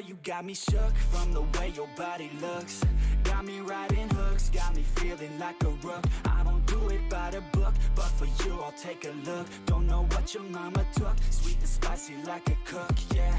you got me shook from the way your body looks. Got me riding hooks, got me feeling like a rook. I don't do it by the book, but for you I'll take a look. Don't know what your mama took, sweet and spicy like a cook, yeah.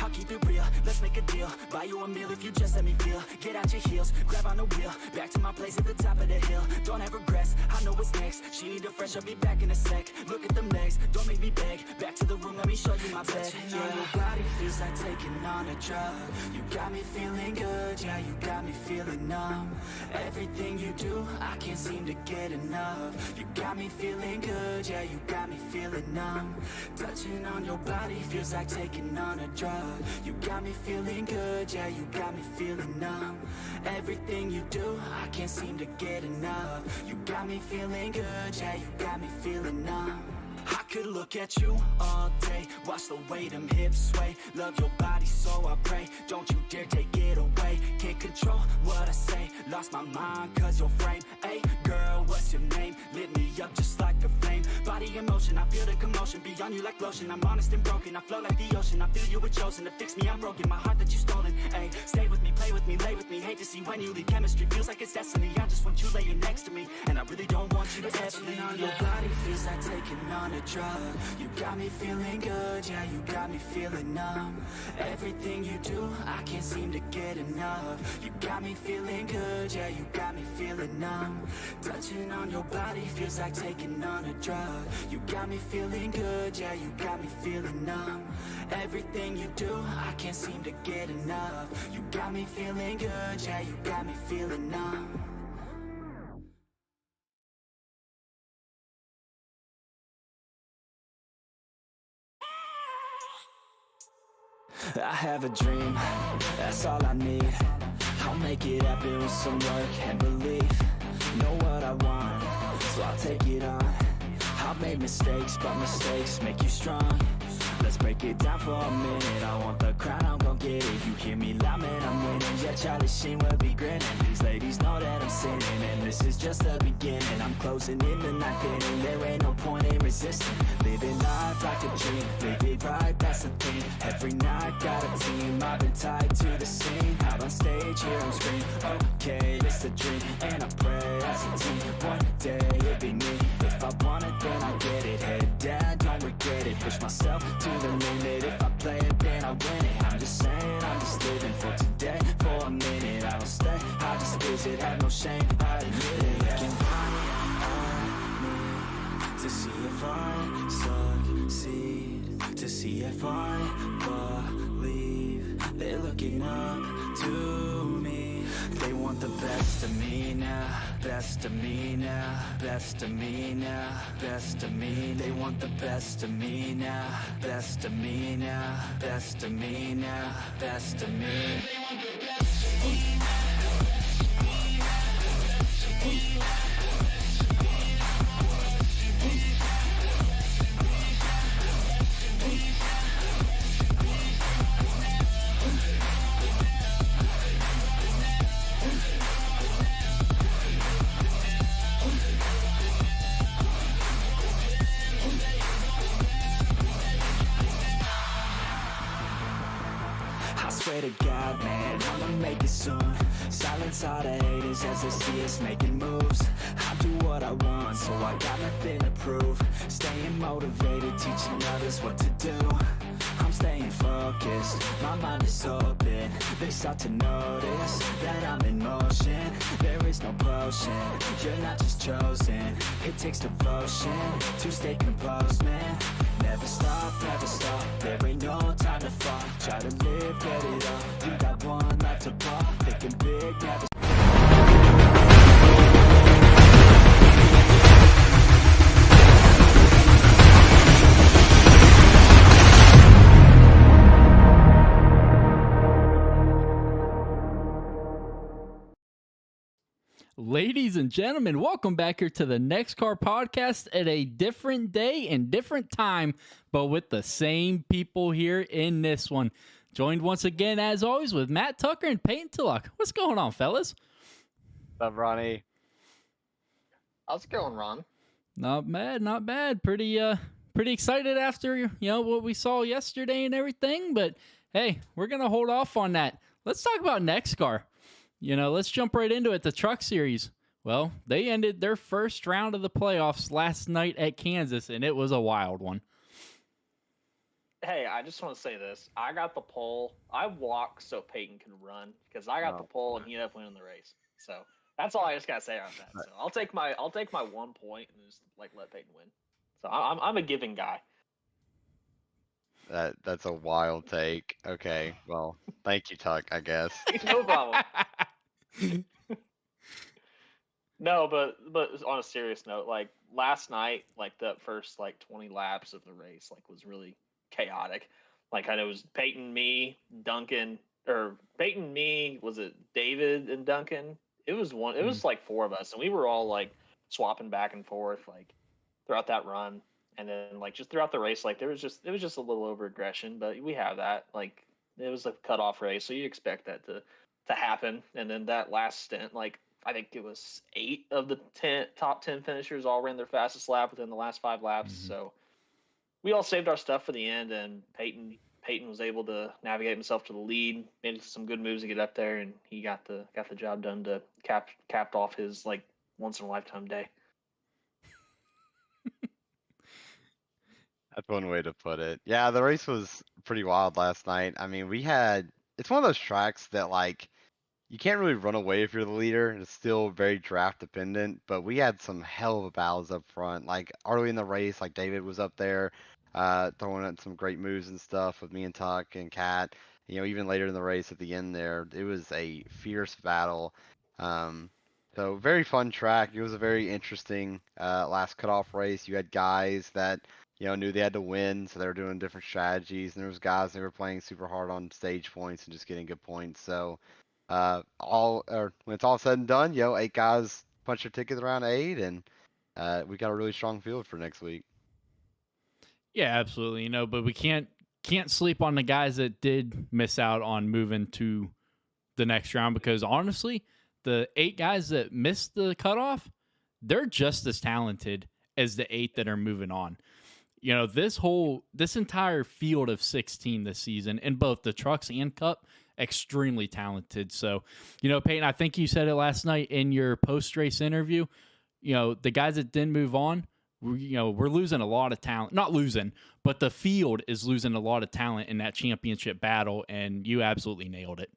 I'll keep it real, let's make a deal. Buy you a meal if you just let me feel. Get out your heels, grab on the wheel. Back to my place at the top of the hill. Don't have regrets, I know what's next. She need a fresh, I'll be back in a sec. Look at them legs, don't make me beg. Back to the room, let me show you my bed. Touching on your body feels like taking on a drug. You got me feeling good, yeah, you got me feeling numb. Everything you do, I can't seem to get enough. You got me feeling good, yeah, you got me feeling numb. Touching on your body feels like taking on a drug. You got me feeling good, yeah, you got me feeling numb. Everything you do, I can't seem to get enough. You got me feeling good, yeah, you got me feeling numb. I could look at you all day, watch the way them hips sway. Love your body, so I pray, don't you dare take it away. Can't control what I say, lost my mind cause your frame. Hey girl, what's your name? Lit me up just like a flame. Body in motion, I feel the commotion, beyond you like lotion. I'm honest and broken, I flow like the ocean. I feel you were chosen to fix me, I'm broken. My heart that you stolen, hey. Stay with me, play with me, lay with me. Hate to see when you leave, chemistry feels like it's destiny. I just want you laying next to me, and I really don't want you to ever leave. On your body feels like taking on a drug. You got me feeling good, yeah, you got me feeling numb. Everything you do, I can't seem to get enough. You got me feeling good, yeah, you got me feeling numb. Touching on your body feels like taking on a drug. You got me feeling good, yeah, you got me feeling numb. Everything you do, I can't seem to get enough. You got me feeling good, yeah, you got me feeling numb. I have a dream, that's all I need. I'll make it happen with some work and belief. Know what I want, so I'll take it on. I've made mistakes, but mistakes make you strong. Let's break it down for a minute. I want the crown, I'm gon' get it. You hear me loud, man, I'm winning. Yeah, Charlie Sheen will be grinning. These ladies know that I'm sinning, and this is just the beginning. I'm closing in the ninth inning. There ain't no point in resisting. Living life like a dream, live it right, that's the thing. Every night, got a team, I've been tied to the scene. Out on stage, here I'm screaming, okay, it's a dream. And I pray as a team, one day it'll be me. If I want it, then I get it. Head down, don't regret it. Push myself to the limit. If I play it, then I win it. I'm just saying, I'm just living for today. For a minute, I don't stay, I just visit. Have no shame, I admit it. Looking on me to see if I succeed, to see if I believe. They're looking up to me. They want the best of me now, best of me now, best of me now, best of me. They want the best of me now, best of me now, best of me now, best of me. They want the best of me now. Swear to God, man, I'ma make it soon. Silence all the haters as they see us making moves. I do what I want, so I got nothing to prove. Staying motivated, teaching others what to do. I'm staying focused, my mind is open. They start to notice that I'm in motion. There is no potion, you're not just chosen. It takes devotion to stay composed, man. Never stop, there ain't no time to fall. Try to live, get it up, you got one life to pop. Thinking big, never. Ladies and gentlemen, welcome back here to the NEXXTCAR Podcast at a different day and different time, but with the same people here in this one. Joined once again, as always, with Matt Tucker and Peyton Tillock. What's going on, fellas? What's up, Ronnie? How's it going, Ron? Not bad, not bad. Pretty excited after what we saw yesterday and everything, but hey, we're going to hold off on that. Let's talk about NEXXTCAR. Let's jump right into it. The Truck Series. Well, they ended their first round of the playoffs last night at Kansas, and it was a wild one. Hey, I just want to say this. I got the pole. I walked so Peyton could run because I got the pole and he ended up winning the race. So that's all I just got to say on that. So I'll take my 1 point and just let Peyton win. So I'm a giving guy. That's a wild take. Okay, well, thank you, Tuck, I guess. No problem. No, but on a serious note, last night, the first 20 laps of the race was really chaotic. I know it was Peyton, me, Duncan, or Peyton, me, was it David and Duncan? It was one. It was 4 of us, and we were all swapping back and forth throughout that run, and then just throughout the race, it was just a little over aggression, but we have that. It was a cutoff race, so you expect that to happen, and then that last stint, I think it was 8 of the top 10 finishers all ran their fastest lap within the last 5 laps. Mm-hmm. So we all saved our stuff for the end, and Peyton was able to navigate himself to the lead, made some good moves to get up there, and he got the job done to capped off his once in a lifetime day. That's one way to put it. Yeah, the race was pretty wild last night. I mean, it's one of those tracks that you can't really run away if you're the leader. It's still very draft dependent, but we had some hell of a battles up front. Early in the race, David was up there, throwing out some great moves and stuff with me and Tuck and Kat. Even later in the race at the end there, it was a fierce battle. So very fun track. It was a very interesting last cutoff race. You had guys that knew they had to win, so they were doing different strategies, and there was guys that were playing super hard on stage points and just getting good points. So when it's all said and done, 8 guys punch their tickets around 8, and we got a really strong field for next week. Yeah, absolutely. But we can't sleep on the guys that did miss out on moving to the next round, because honestly, the 8 guys that missed the cutoff, they're just as talented as the 8 that are moving on. This entire field of 16 this season in both the trucks and cup, extremely talented. So, Peyton, I think you said it last night in your post-race interview, the guys that didn't move on, we're losing a lot of talent. Not losing, but the field is losing a lot of talent in that championship battle, and you absolutely nailed it.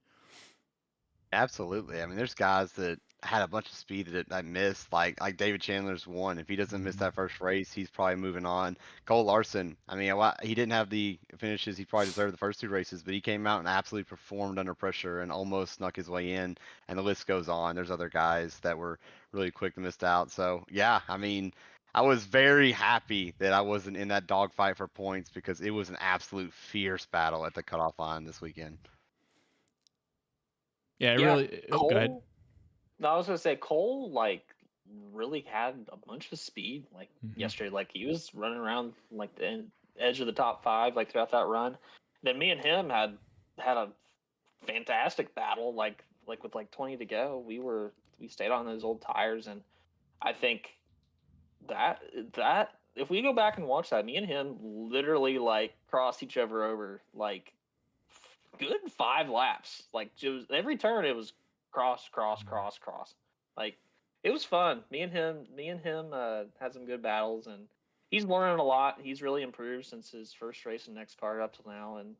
Absolutely. I mean, there's guys that had a bunch of speed that I missed, like David Chandler's one. If he doesn't miss that first race, he's probably moving on. Cole Larson, I mean, he didn't have the finishes he probably deserved the first 2 races, but he came out and absolutely performed under pressure and almost snuck his way in, and the list goes on. There's other guys that were really quick to miss out. So, yeah, I mean, I was very happy that I wasn't in that dogfight for points, because it was an absolute fierce battle at the cutoff line this weekend. Yeah, really. Cole, go ahead. No, I was gonna say Cole really had a bunch of speed yesterday. He was running around the edge of the top 5 throughout that run. Then me and him had a fantastic battle. With 20 to go, we stayed on those old tires, and I think that if we go back and watch that, me and him literally crossed each other over good 5 laps. Every turn it was cross. It was fun. Me and him had some good battles, and he's learning a lot. He's really improved since his first race in NEXXTCAR up till now, and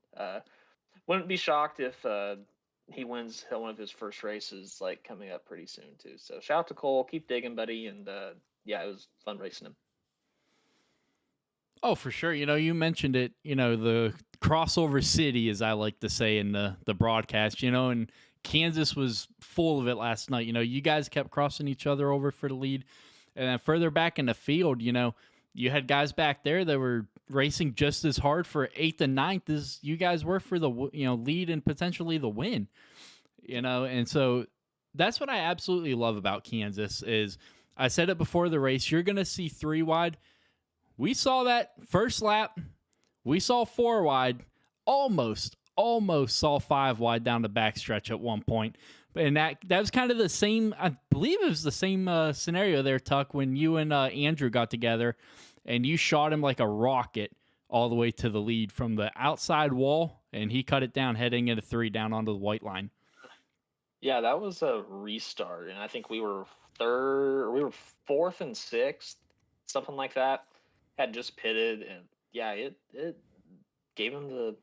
wouldn't be shocked if he wins one of his first races coming up pretty soon too. So shout out to Cole. Keep digging, buddy, and yeah, it was fun racing him. Oh, for sure. You mentioned it, the crossover city, as I like to say in the broadcast, and Kansas was full of it last night. You guys kept crossing each other over for the lead. And then further back in the field, you had guys back there that were racing just as hard for 8th and 9th as you guys were for the, lead and potentially the win. And so that's what I absolutely love about Kansas is, I said it before the race, you're going to see 3 wide. We saw that first lap. We saw 4 wide, almost saw 5 wide down the backstretch at one point. And that was kind of the same, I believe it was the same scenario there, Tuck, when you and Andrew got together and you shot him like a rocket all the way to the lead from the outside wall, and he cut it down heading into 3 down onto the white line. Yeah, that was a restart, and I think we were fourth and sixth, something like that. Had just pitted, and yeah, it gave him the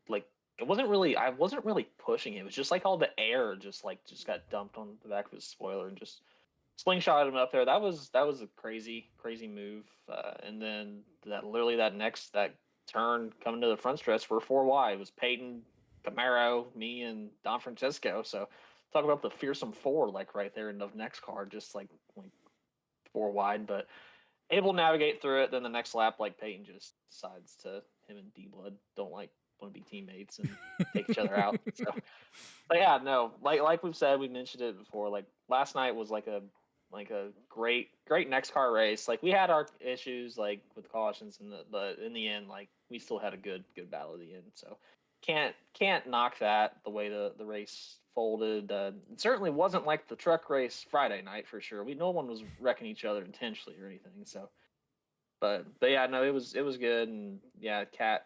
like. It wasn't really. I wasn't really pushing him. It was just like all the air just got dumped on the back of his spoiler and just slingshot him up there. That was a crazy move. And then that turn coming to the front stretch, we're 4 wide. It was Peyton, Camaro, me, and Don Francisco. So talk about the fearsome 4, like right there in the NEXXTCAR, just like 4 wide, but able to navigate through it. Then the next lap, like Peyton just decides to him and D Blood don't want to be teammates and take each other out. So, but yeah, no, like we've said, we mentioned it before. Like last night was like a great NEXXTCAR race. Like we had our issues like with cautions but in the end, like we still had a good battle at the end. So can't knock that the way the race folded. It certainly wasn't like the truck race Friday night for sure. No one was wrecking each other intentionally or anything. So, but yeah, no, it was good, and yeah, Cat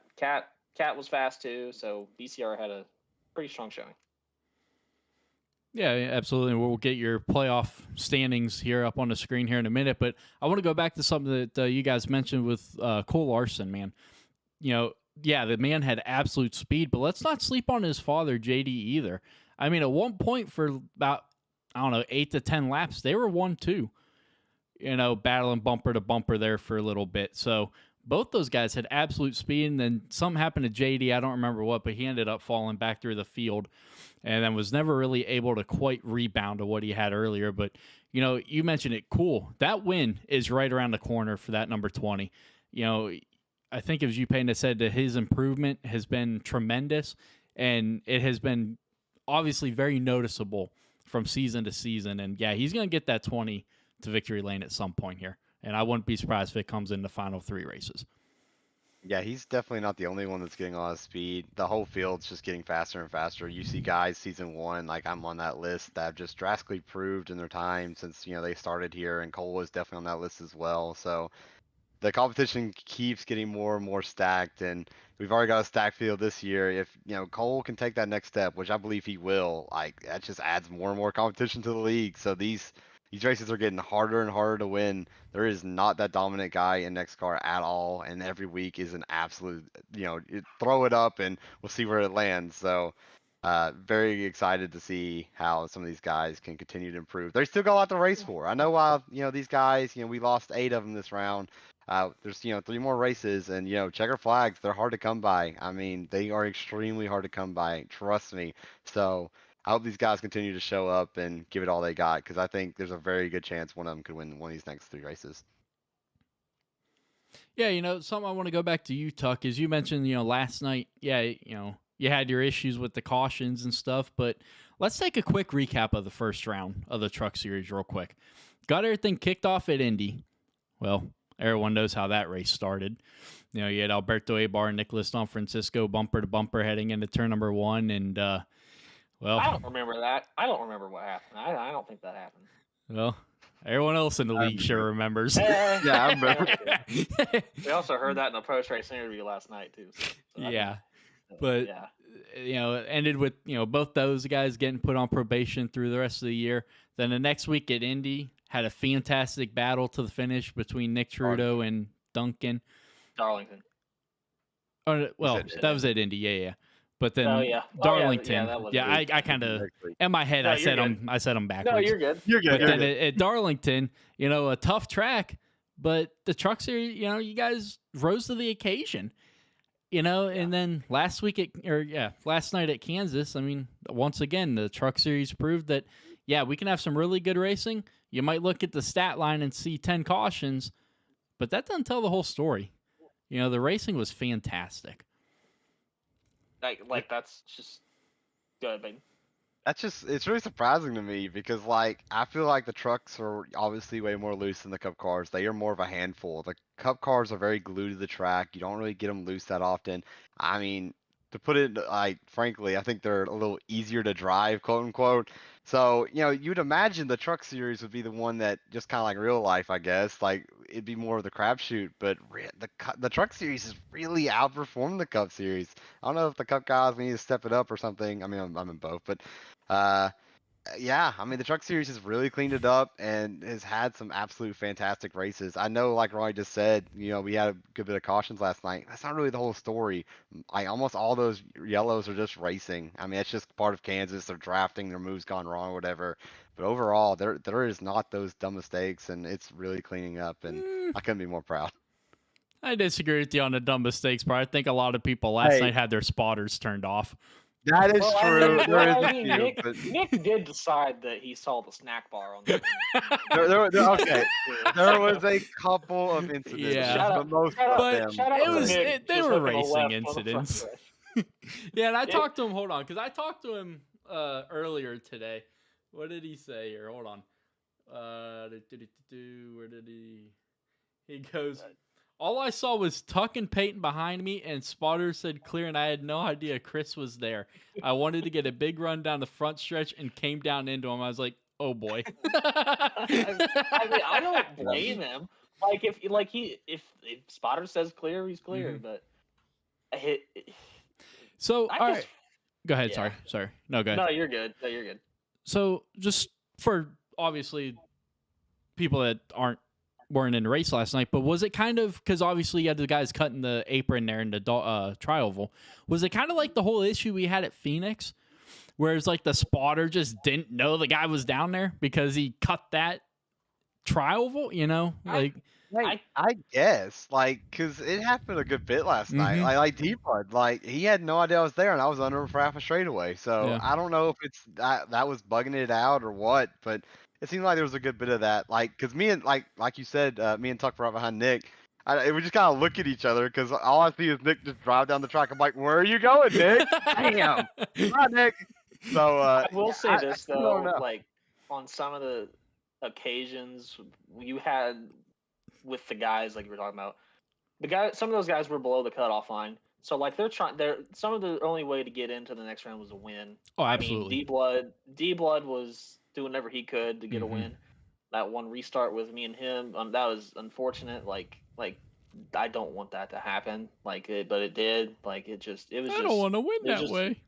was fast too. So BCR had a pretty strong showing. Yeah, absolutely. We'll get your playoff standings here up on the screen here in a minute, but I want to go back to something that you guys mentioned with Cole Larson, man. You know, yeah, the man had absolute speed, but let's not sleep on his father, JD, either. I mean, at one point for about, 8 to 10 laps, they were 1-2, battling bumper to bumper there for a little bit. So both those guys had absolute speed, and then something happened to JD. I don't remember what, but he ended up falling back through the field and then was never really able to quite rebound to what he had earlier. But, you mentioned it. Cool. That win is right around the corner for that number 20. I think as you Payne has said, that his improvement has been tremendous, and it has been obviously very noticeable from season to season. And yeah, he's going to get that 20 to victory lane at some point here. And I wouldn't be surprised if it comes in the final 3 races. Yeah, he's definitely not the only one that's getting a lot of speed. The whole field's just getting faster and faster. You see guys season 1, like I'm on that list, that have just drastically improved in their time since, they started here, and Cole was definitely on that list as well. So the competition keeps getting more and more stacked, and we've already got a stacked field this year. If, Cole can take that next step, which I believe he will, like that just adds more and more competition to the league. So these races are getting harder and harder to win. There is not that dominant guy in NEXXTCAR at all, and every week is an absolute, throw it up and we'll see where it lands. So very excited to see how some of these guys can continue to improve. They still got a lot to race for. I know, these guys, we lost 8 of them this round. There's 3 more races, and checker flags, they're hard to come by. I mean, they are extremely hard to come by, trust me. So I hope these guys continue to show up and give it all they got, because I think there's a very good chance one of them could win one of these next 3 races. Yeah, something I want to go back to you, Tuck, is you mentioned, last night, you had your issues with the cautions and stuff, but let's take a quick recap of the first round of the Truck Series real quick. Got everything kicked off at Indy. Well, everyone knows how that race started. You had Alberto Abar and Nicholas Don Francisco bumper to bumper heading into turn number 1, and well, I don't remember that. I don't remember what happened. I don't think that happened. Well, everyone else in the league sure remembers. Yeah, I remember. We also heard that in the post-race interview last night too. So yeah, but yeah. It ended with both those guys getting put on probation through the rest of the year. Then the next week at Indy had a fantastic battle to the finish between Nick Trudeau and Duncan. Darlington. Oh well, that was at Indy, yeah. But then Darlington, I kind of in my head I said them backwards. No, you're good. But then at Darlington, a tough track, but the Truck Series, you guys rose to the occasion. And then last night at Kansas, I mean, once again, the Truck Series proved that, we can have some really good racing. You might look at the stat line and see 10 cautions, but that doesn't tell the whole story. The racing was fantastic. Like that's just good, baby. It's really surprising to me because, I feel like the trucks are obviously way more loose than the Cup cars. They are more of a handful. The Cup cars are very glued to the track. You don't really get them loose that often. I mean, to put it, frankly, I think they're a little easier to drive, quote unquote. So, you'd imagine the Truck Series would be the one that just kind of like real life, I guess. Like, it'd be more of the crapshoot. But the Truck Series has really outperformed the Cup Series. I don't know if the Cup guys need to step it up or something. I mean, I'm in both, but yeah, I mean the Truck Series has really cleaned it up and has had some absolute fantastic races. I know, like Roy just said, we had a good bit of cautions last night. That's not really the whole story. Almost all those yellows are just racing. I mean, it's just part of Kansas. They're drafting, their moves gone wrong, or whatever. But overall, there is not those dumb mistakes, and it's really cleaning up. And I couldn't be more proud. I disagree with you on the dumb mistakes, but I think a lot of people last night had their spotters turned off. That is true. Nick did decide that he saw the snack bar on the okay. There was a couple of incidents, but most of them. They were racing incidents. Yeah, and I talked to him. Hold on, because I talked to him earlier today. What did he say here? Hold on. Where did he? He goes. All I saw was Tuck and Peyton behind me, and Spotter said clear, and I had no idea Chris was there. I wanted to get a big run down the front stretch and came down into him. I was like, oh boy. I mean, I don't blame him. Like if Spotter says clear, he's clear. But so all right, go ahead. Yeah. Sorry. No, go ahead. No, you're good. So just for obviously people that weren't in the race last night, but was it kind of, because obviously you had the guys cutting the apron there in the tri-oval, was it kind of like the whole issue we had at Phoenix, where it's like the spotter just didn't know the guy was down there because he cut that tri-oval, I guess, because it happened a good bit last night. Like D-Blood, he had no idea I was there, and I was under him for half a straightaway. So yeah. I don't know if it's that was bugging it out or what, but it seemed like there was a good bit of that. Because me and, like you said, me and Tuck were right behind Nick. We just kind of look at each other, because all I see is Nick just drive down the track. I'm like, where are you going, Nick? Damn. Come on, Nick. So, I will say this, though. On some of the occasions you had with the guys, like you were talking about, some of those guys were below the cutoff line. So, some of the only way to get into the next round was a win. Oh, absolutely. I mean, D-Blood was doing whatever he could to get a win. That one restart with me and him, that was unfortunate. I don't want that to happen. But it did. I don't want to win that way.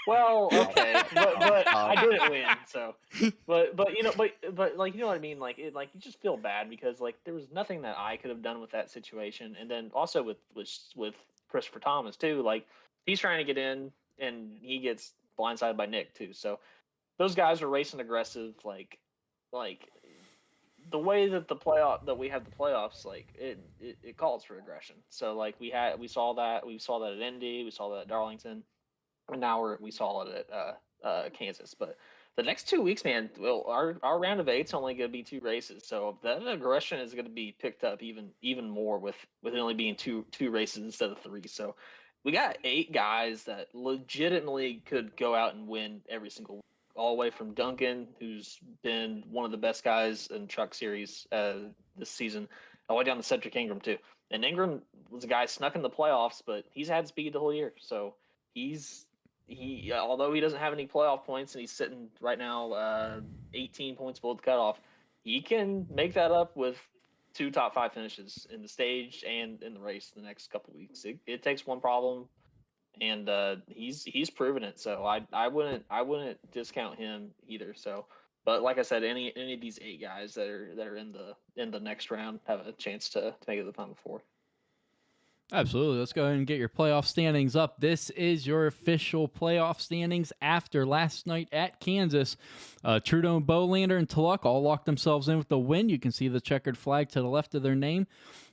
Well, okay, but I didn't win. So, but you know what I mean. You just feel bad because there was nothing that I could have done with that situation. And then also with Christopher Thomas too. He's trying to get in and he gets blindsided by Nick too. So those guys were racing aggressive. The way that we have the playoffs, it calls for aggression. So we saw that at Indy, we saw that at Darlington. And now we saw it at Kansas. But the next 2 weeks, man, our round of 8's only going to be 2 races. So that aggression is going to be picked up even more with it only being two races instead of 3. So we got 8 guys that legitimately could go out and win every single week. All the way from Duncan, who's been one of the best guys in Truck Series this season, all the way down to Cedric Ingram, too. And Ingram was a guy snuck in the playoffs, but he's had speed the whole year. So although he doesn't have any playoff points and he's sitting right now 18 points below the cutoff, he can make that up with 2 top 5 finishes in the stage and in the race the next couple weeks. It takes one problem, and he's proven it. So I wouldn't discount him either. So, but like I said, any of these 8 guys that are in the next round have a chance to make it to the Final Four. Absolutely. Let's go ahead and get your playoff standings up. This is your official playoff standings after last night at Kansas. Trudeau, Bolander, and Tulloch all locked themselves in with the win. You can see the checkered flag to the left of their name.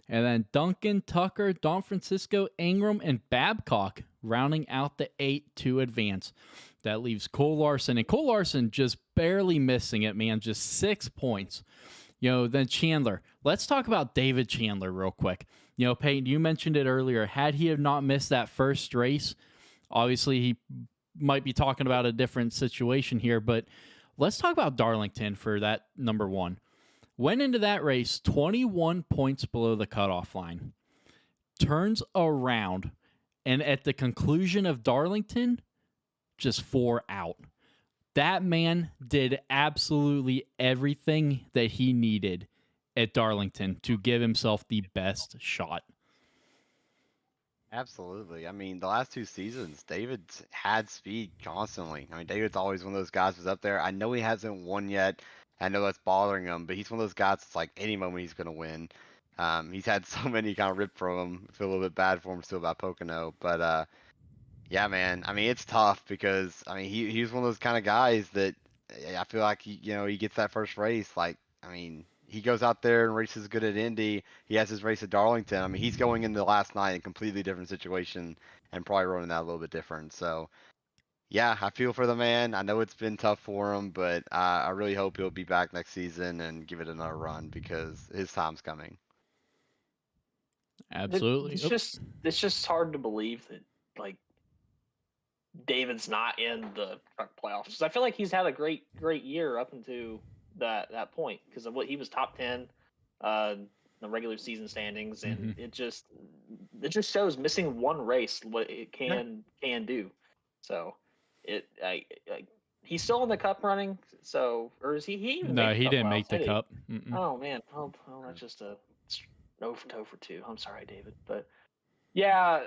And then Duncan, Tucker, Don Francisco, Ingram, and Babcock rounding out the 8 to advance. That leaves Cole Larson. And Cole Larson just barely missing it, man. Just 6 points. Then Chandler. Let's talk about David Chandler real quick. Peyton, you mentioned it earlier. Had he have not missed that first race, obviously he might be talking about a different situation here, but let's talk about Darlington for that number 1. Went into that race 21 points below the cutoff line. Turns around, and at the conclusion of Darlington, just 4 out. That man did absolutely everything that he needed at Darlington to give himself the best shot. Absolutely. I mean, the last 2 seasons, David's had speed constantly. I mean, David's always one of those guys who's up there. I know he hasn't won yet. I know that's bothering him, but he's one of those guys that's like any moment he's going to win. He's had so many kind of ripped from him. I feel a little bit bad for him still about Pocono. But yeah, man. I mean, it's tough because, I mean, he's one of those kind of guys that I feel like he gets that first race. Like, I mean, he goes out there and races good at Indy. He has his race at Darlington. I mean, he's going into last night in a completely different situation and probably running that a little bit different. So, yeah, I feel for the man. I know it's been tough for him, but I really hope he'll be back next season and give it another run because his time's coming. Absolutely. It's just hard to believe that like David's not in the truck playoffs. 'Cause I feel like he's had a great year up until that point because of what he was top 10 the regular season standings, and it just shows missing one race what it can do. So he's still in the cup running. So or is he even No, make the he cup didn't playoffs, make the did he? cup. Oh man, that's just a no for 2. I'm sorry, David, but yeah,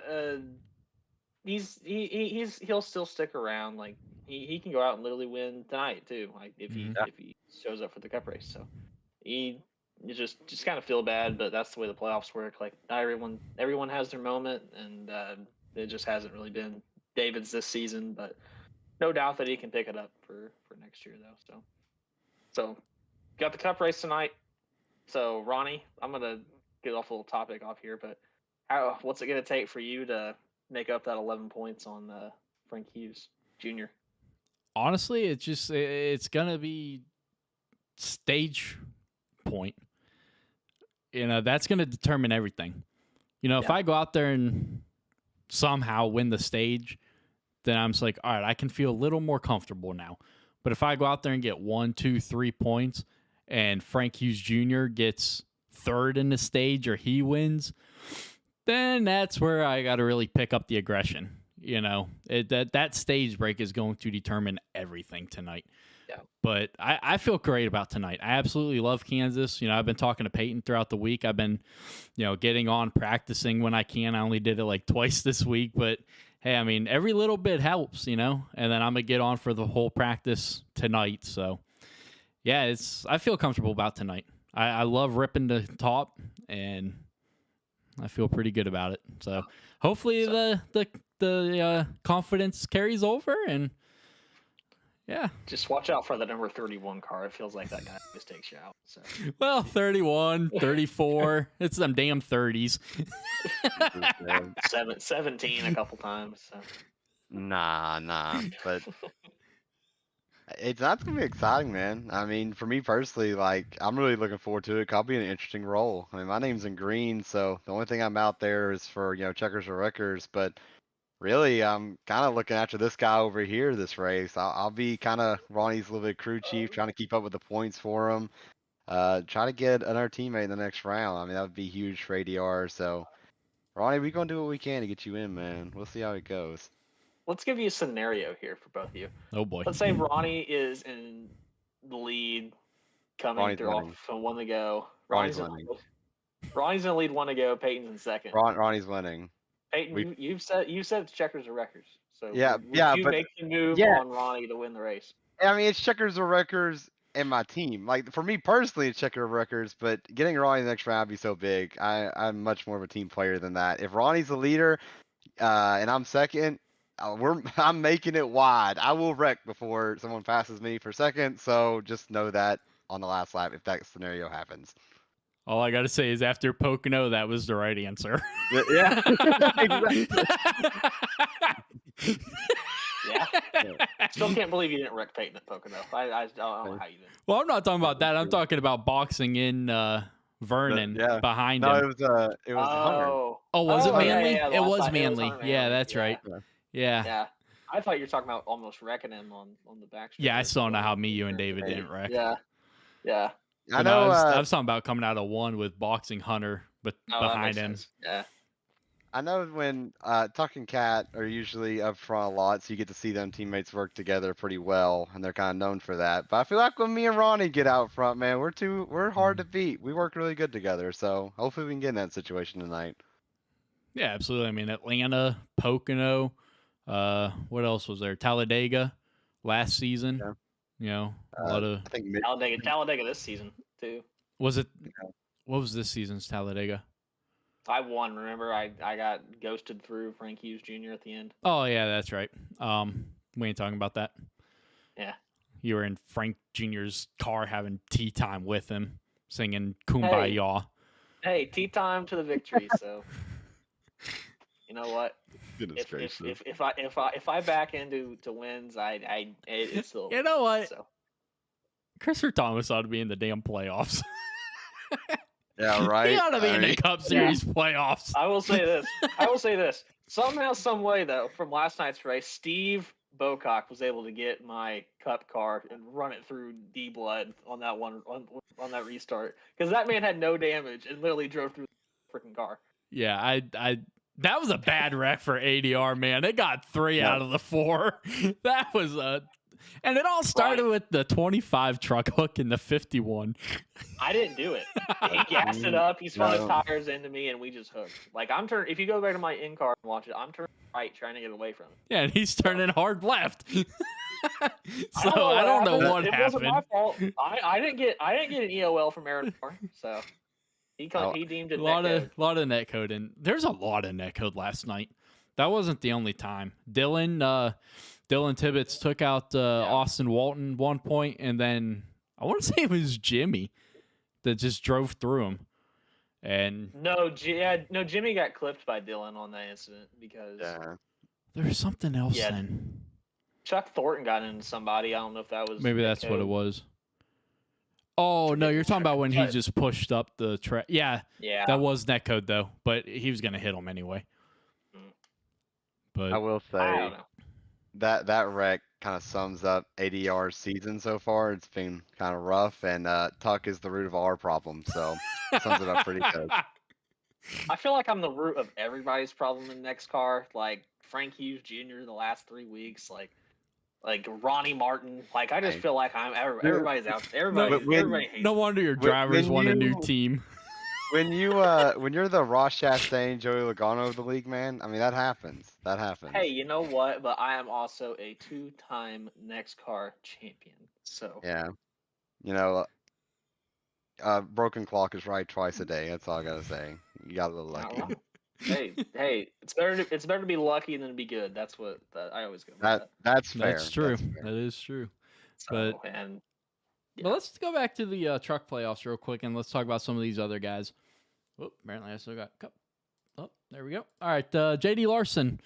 he'll still stick around. Like he can go out and literally win tonight too. Like if he shows up for the cup race. So you just kind of feel bad, but that's the way the playoffs work. Like not everyone has their moment, and it just hasn't really been David's this season. But no doubt that he can pick it up for next year though. So got the cup race tonight. So Ronnie, I'm gonna get off a little topic off here, but what's it gonna take for you to make up that 11 points on Frank Hughes Jr.? Honestly, it's gonna be stage point. That's gonna determine everything. If I go out there and somehow win the stage, then I'm just like, all right, I can feel a little more comfortable now. But if I go out there and get 1, 2, 3 points, and Frank Hughes Jr. gets third in the stage or he wins, then that's where I got to really pick up the aggression. That stage break is going to determine everything tonight. Yeah. But I feel great about tonight. I absolutely love Kansas. I've been talking to Peyton throughout the week. I've been, getting on practicing when I can. I only did it like twice this week, but hey, I mean, every little bit helps, and then I'm going to get on for the whole practice tonight. So yeah, I feel comfortable about tonight. I love ripping the top, and I feel pretty good about it. So hopefully the confidence carries over, and yeah. Just watch out for the number 31 car. It feels like that guy just takes you out. So. Well, 31, 34. It's them damn 30s. 17 a couple times. So. Nah. But that's gonna be exciting, man. I mean, for me personally, like I'm really looking forward to it. I'll be in an interesting role. I mean, my name's in green, so the only thing I'm out there is for checkers or wreckers. But really, I'm kind of looking after this guy over here this race. I'll be kind of Ronnie's little bit crew chief, trying to keep up with the points for him. Try to get another teammate in the next round. I mean, that would be huge for ADR. So, Ronnie, we're gonna do what we can to get you in, man. We'll see how it goes. Let's give you a scenario here for both of you. Oh boy. Let's say Ronnie is in the lead, coming through off from 1 to go. Ronnie's winning. Ronnie's in the lead, 1 to go. Peyton's in second. Ronnie's winning. Peyton, you said it's checkers or wreckers. So would you make the move on Ronnie to win the race? I mean, it's checkers or wreckers and my team. Like for me personally, it's checkers or wreckers. But getting Ronnie in the next round would be so big. I'm much more of a team player than that. If Ronnie's the leader, and I'm second, I'm making it wide. I will wreck before someone passes me for second. So just know that on the last lap if that scenario happens. All I got to say is after Pocono, that was the right answer. Yeah. Exactly. Yeah. Still can't believe you didn't wreck Peyton at Pocono. I don't know how you did. Well, I'm not talking about that. I'm talking about boxing in Vernon behind him. No, it was Hunter. Oh, was it Manly? Yeah, it was Manly. Yeah, that's right. Yeah. I thought you were talking about almost wrecking him on the back. Yeah, I still know how me, you, and David didn't wreck. Yeah. I know. I was talking about coming out of 1 with boxing Hunter, but behind him. Sense. Yeah. I know when Tuck and Cat are usually up front a lot, so you get to see them teammates work together pretty well, and they're kind of known for that. But I feel like when me and Ronnie get out front, man, we're hard to beat. We work really good together, so hopefully we can get in that situation tonight. Yeah, absolutely. I mean, Atlanta, Pocono, what else was there? Talladega last season. Yeah. You know, a lot of. I think Talladega this season too. Was it? What was this season's Talladega? I won. Remember, I got ghosted through Frank Hughes Jr. at the end. Oh yeah, that's right. We ain't talking about that. Yeah. You were in Frank Jr.'s car having tea time with him, singing "Kumbaya." Hey, tea time to the victory. So, you know what? Goodness gracious. If I back into wins, it's still. You know what? So. Christopher Thomas ought to be in the damn playoffs. Yeah, right. He ought to be in the Cup Series playoffs. I will say this. Somehow, some way, though, from last night's race, Steve Bocock was able to get my Cup car and run it through D blood on that one on that restart because that man had no damage and literally drove through the freaking car. Yeah, I that was a bad wreck for ADR, man. They got 3 out of the 4. That was and it all started with the 25 truck hook in the 51. I didn't do it. He gassed it up. He spun his tires into me, and we just hooked. Like I'm turning. If you go back to my in car and watch it, I'm turning right, trying to get away from him. Yeah, and he's turning hard left. So I don't know what happened. It wasn't my fault. I didn't get an EOL from Aaron Moore, so he deemed it a lot of netcode, and there's a lot of netcode last night. That wasn't the only time. Dylan Tibbetts took out Austin Walton 1 point, and then I want to say it was Jimmy that just drove through him. And Jimmy got clipped by Dylan on that incident because there's something else then. Chuck Thornton got into somebody. I don't know if that was maybe that's what it was. Oh no, you're talking about when he just pushed up the track. Yeah, that was netcode though, but he was gonna hit him anyway. But I will say I don't know. that wreck kind of sums up ADR's season so far. It's been kind of rough, and Tuck is the root of all our problems, so sums it up pretty good. I feel like I'm the root of everybody's problem in NEXXTCAR. Like Frank Hughes Jr. the last 3 weeks, like Ronnie Martin. Like I just feel like everybody's out there. Everybody hates no wonder your drivers want a new team. When you're the Ross Chastain, Joey Logano of the league, man, I mean that happens. That happens. Hey, you know what? But I am also a 2-time NEXXTCAR champion. So yeah, broken clock is right twice a day. That's all I gotta say. You got a little lucky. Hey, it's better to be lucky than to be good. That's what I always go. That's fair. That's true. That's fair. That is true. So, But let's go back to the truck playoffs real quick, and let's talk about some of these other guys. Oh, apparently I still got a cup. Oh, there we go. All right, J.D. Larson,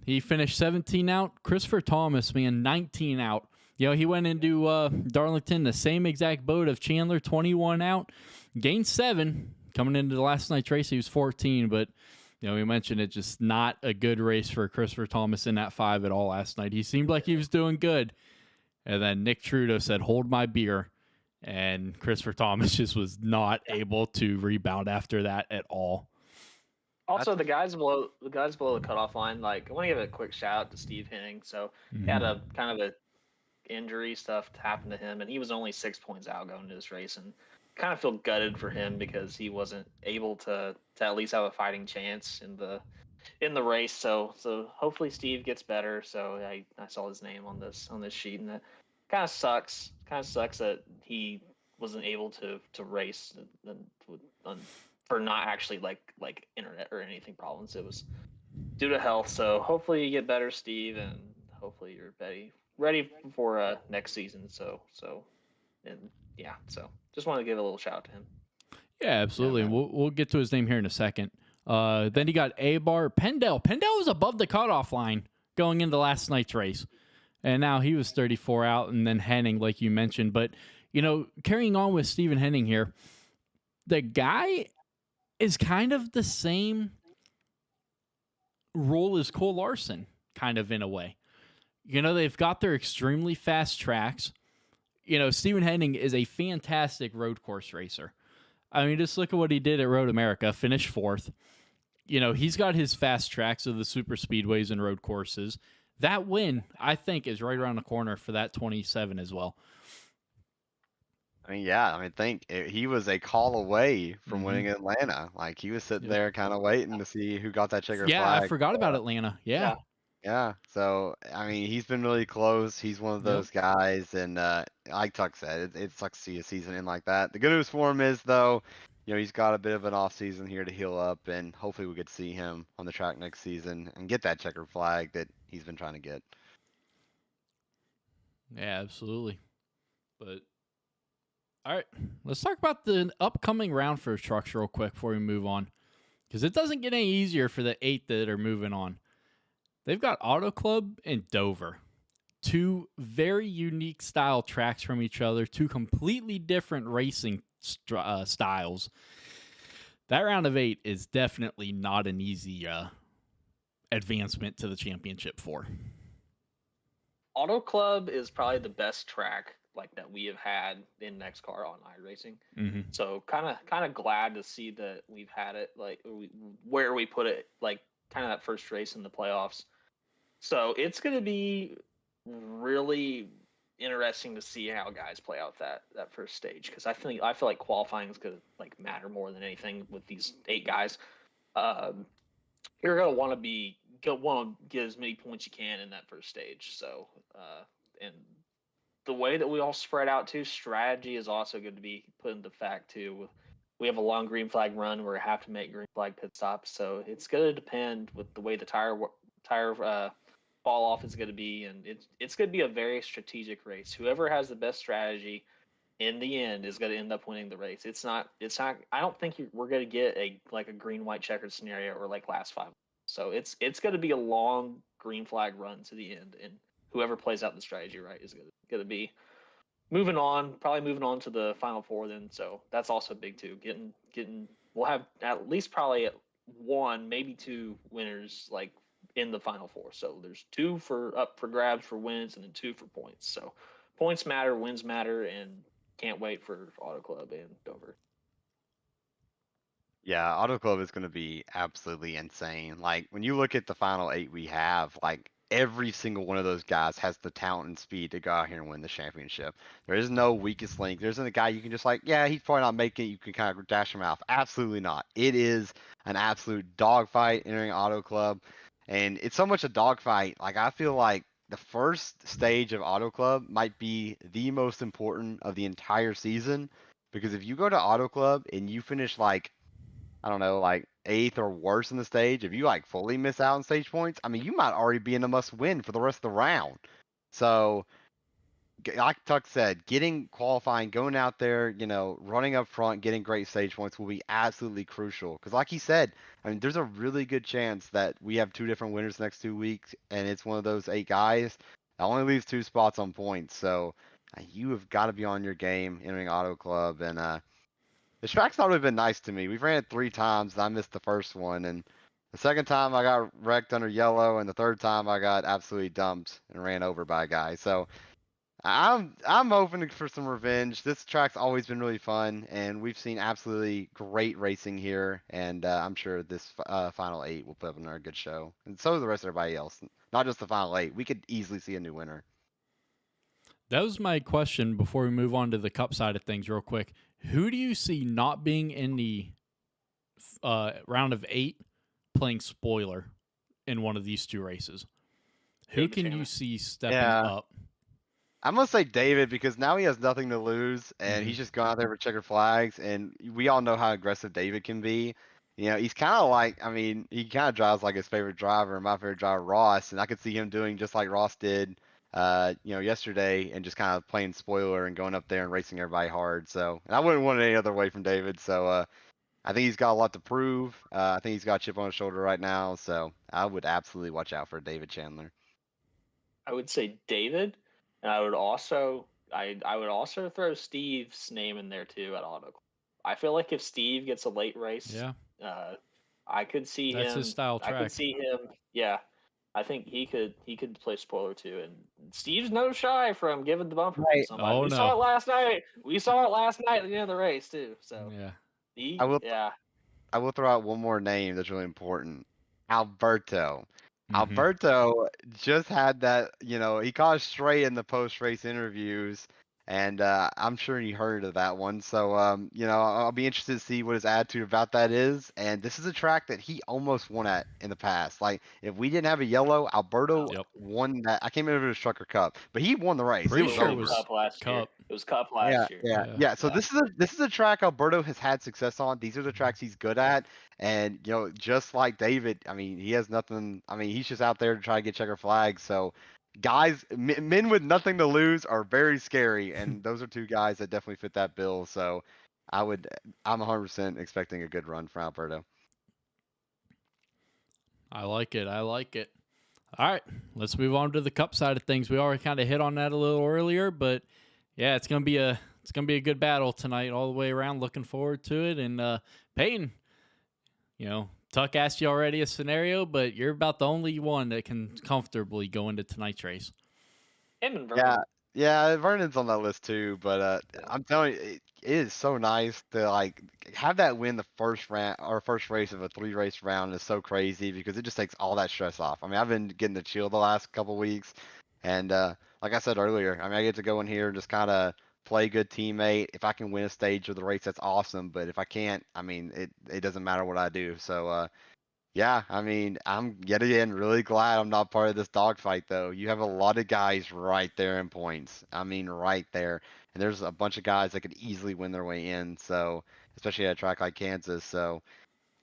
he finished 17 out. Christopher Thomas, man, 19 out. He went into Darlington the same exact boat of Chandler, 21 out. Gained 7 coming into the last night's race. He was 14, but we mentioned it, just not a good race for Christopher Thomas in that 5 at all last night. He seemed like he was doing good. And then Nick Trudeau said, "Hold my beer." And Christopher Thomas just was not able to rebound after that at all. Also, the guys below the cutoff line, like I want to give a quick shout out to Steve Henning. So he had a kind of a injury stuff happen to him, and he was only 6 points out going into this race, and kind of feel gutted for him because he wasn't able to at least have a fighting chance in the race. So hopefully Steve gets better. So I saw his name on this sheet, and that kind of sucks. That he wasn't able to race for not actually like internet or anything problems. It was due to health. So hopefully you get better, Steve, and hopefully you're ready for next season. So just want to give a little shout out to him. Yeah, absolutely. Yeah, we'll get to his name here in a second. Then you got Abar Pendell. Pendell was above the cutoff line going into last night's race. And now he was 34 out, and then Henning, like you mentioned. But, carrying on with Stephen Henning here, the guy is kind of the same role as Cole Larson, kind of in a way. They've got their extremely fast tracks. Stephen Henning is a fantastic road course racer. I mean, just look at what he did at Road America, finished 4th. he's got his fast tracks of the super speedways and road courses. That win, I think, is right around the corner for that 27 as well. I mean, yeah, he was a call away from Mhm. winning Atlanta. Like he was sitting Yep. there kind of waiting to see who got that checkered Yeah, flag. I forgot about Atlanta. Yeah. Yeah. So, I mean, he's been really close. He's one of Yep. those guys. And like Tuck said, it sucks to see a season end like that. The good news for him is, though, he's got a bit of an off season here to heal up. And hopefully we get to see him on the track next season and get that checkered flag that he's been trying to get. Yeah, absolutely. But all right, let's talk about the upcoming round for trucks real quick before we move on, because it doesn't get any easier for the 8 that are moving on. They've got Auto Club and Dover, 2 very unique style tracks from each other, 2 completely different racing styles. That round of 8 is definitely not an easy advancement to the championship for. Auto Club is probably the best track like that we have had in NEXXTCAR on iRacing. Mm-hmm. So kind of glad to see that we've had it like where we put it, like kind of that first race in the playoffs. So it's going to be really interesting to see how guys play out that first stage, because I feel like qualifying is going to like matter more than anything with these 8 guys. You're going to want to get as many points you can in that first stage. So and the way that we all spread out too, strategy is also going to be put into fact too. We have a long green flag run where we have to make green flag pit stops, so it's going to depend with the way the tire fall off is going to be, and it's going to be a very strategic race. Whoever has the best strategy in the end is going to end up winning the race. It's not. I don't think we're going to get a green white checkered scenario or like last 5. So it's going to be a long green flag run to the end, and whoever plays out the strategy right is going to be probably moving on to the final 4 then. So that's also big too. We'll have at least probably 1, maybe 2 winners like in the final 4. So there's 2 up for grabs for wins, and then 2 for points. So points matter, wins matter, and can't wait for Auto Club and Dover. Yeah, Auto Club is going to be absolutely insane. Like when you look at the final 8 we have, like every single one of those guys has the talent and speed to go out here and win the championship. There is no weakest link. There isn't a guy you can just like, yeah, he's probably not making it. You can kind of dash him out. Absolutely not. It is an absolute dogfight entering Auto Club. And it's so much a dogfight. Like I feel like the first stage of Auto Club might be the most important of the entire season, because if you go to Auto Club and you finish like, I don't know, like 8th or worse in the stage, if you like fully miss out on stage points, I mean, you might already be in a must win for the rest of the round. So, like Tuck said, getting qualifying, going out there, running up front, getting great stage points will be absolutely crucial. Because, like he said, I mean, there's a really good chance that we have 2 different winners next 2 weeks, and it's one of those 8 guys that only leaves 2 spots on points. So, you have got to be on your game entering Auto Club, and the track's not really been nice to me. We've ran it 3 times, and I missed the first one. And the second time I got wrecked under yellow, and the third time I got absolutely dumped and ran over by a guy. So I'm hoping for some revenge. This track's always been really fun, and we've seen absolutely great racing here. And I'm sure this final 8 will put up another good show. And so is the rest of everybody else. Not just the final 8. We could easily see a new winner. That was my question before we move on to the cup side of things real quick. Who do you see not being in the round of 8 playing spoiler in one of these 2 races? Who can you see stepping up? I'm going to say David, because now he has nothing to lose, and he's just going out there for checkered flags, and we all know how aggressive David can be. He's kind of like, I mean, he kind of drives like his favorite driver, my favorite driver, Ross, and I could see him doing just like Ross did yesterday, and just kind of playing spoiler and going up there and racing everybody hard. So, and I wouldn't want it any other way from David. So, I think he's got a lot to prove. I think he's got a chip on his shoulder right now. So, I would absolutely watch out for David Chandler. I would say David, and I would also throw Steve's name in there too at Auto Club. I feel like if Steve gets a late race, I could see him. That's his style track. I could see him. Yeah. I think he could play spoiler too, and Steve's no shy from giving the bumper to somebody. Oh, we saw it last night. We saw it last night at the end of the race too. So yeah, I I will throw out one more name that's really important. Alberto. Mhm. Alberto just had that, he caught us straight in the post-race interviews, and I'm sure you heard of that one. So, I'll be interested to see what his attitude about that is. And this is a track that he almost won at in the past. Like, if we didn't have a yellow, Alberto Yep. won that. I can't remember if it was Trucker Cup, but he won the race. Pretty It was sure it over. was Cup last year. Cup. It was Cup Yeah, last year. Yeah. So this is a track Alberto has had success on. These are the tracks he's good at, and just like David, I mean, he has nothing. I mean, he's just out there to try to get checker flags. So, guys, men with nothing to lose are very scary, and those are two guys that definitely fit that bill. So, I'm 100% expecting a good run from Alberto. I like it. I like it. All right, let's move on to the Cup side of things. We already kind of hit on that a little earlier, but yeah, it's gonna be a good battle tonight all the way around. Looking forward to it. And Peyton, Tuck asked you already a scenario, but you're about the only one that can comfortably go into tonight's race. Him and Vernon. Yeah, Vernon's on that list too, but I'm telling you, it is so nice to like have that win the first round or first race of a 3-race round is so crazy because it just takes all that stress off. I mean, I've been getting the chill the last couple weeks, and like I said earlier, I mean, I get to go in here and just kind of play good teammate. If I can win a stage of the race, that's awesome. But if I can't, I mean, it doesn't matter what I do. So yeah, I mean, I'm yet again really glad I'm not part of this dogfight, though. You have a lot of guys right there in points. I mean, right there. And there's a bunch of guys that could easily win their way in. So, especially at a track like Kansas. So,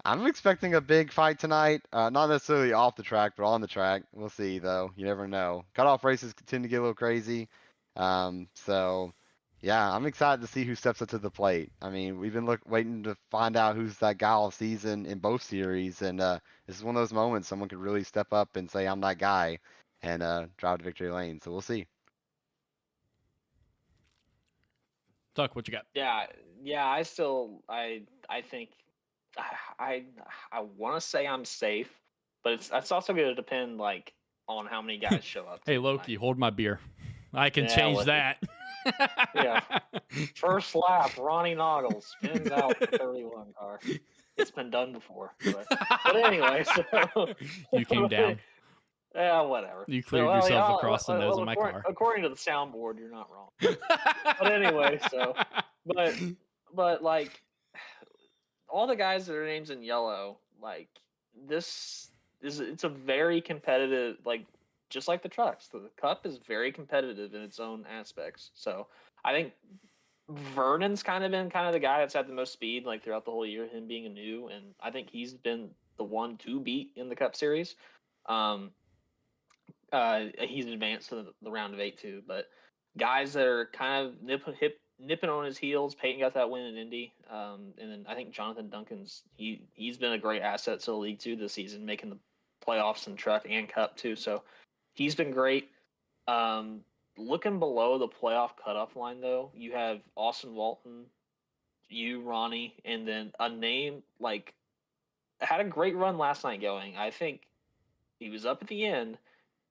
I'm expecting a big fight tonight. Not necessarily off the track, but on the track. We'll see, though. You never know. Cutoff races tend to get a little crazy. So, yeah, I'm excited to see who steps up to the plate. I mean, we've been waiting to find out who's that guy all season in both series, and this is one of those moments someone could really step up and say, "I'm that guy," and drive to victory lane. So we'll see. Tuck, what you got? Yeah. I think I want to say I'm safe, but it's also going to depend like on how many guys show up. Hey, Loki, hold my beer. I can Yeah, change with that. Yeah. First lap, Ronnie Noggle spins out the 31 car. It's been done before, but anyway, so You came down. Yeah, whatever. You cleared yourself across the nose of my car. According to the soundboard, you're not wrong. But anyway, but like all the guys that are names in yellow, like it's a very competitive, like just like the trucks. The Cup is very competitive in its own aspects. So I think Vernon's kind of been the guy that's had the most speed like throughout the whole year, him being a new, and I think he's been the one to beat in the Cup series. He's advanced to the round of 8 too, but guys that are kind of nipping on his heels. Peyton got that win in Indy, and then I think Jonathan Duncan's he's been a great asset to the league too this season, making the playoffs in truck and Cup too. So he's been great. Looking below the playoff cutoff line though, you have Austin Walton, Ronnie, and then a name like had a great run last night going. I think he was up at the end.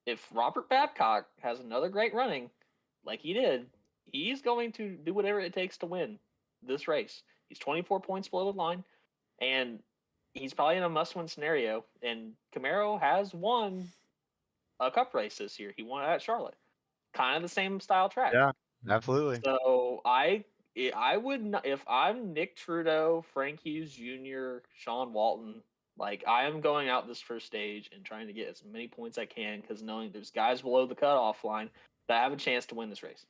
If Robert Babcock has another great running, like he did, he's going to do whatever it takes to win this race. He's 24 points below the line, and he's probably in a must-win scenario. And Camaro has won a Cup race this year. He won it at Charlotte. Kind of the same style track. Yeah, absolutely. So I would not, if I'm Nick Trudeau, Frank Hughes Jr., Sean Walton, like I am going out this first stage and trying to get as many points I can because knowing there's guys below the cutoff line that have a chance to win this race.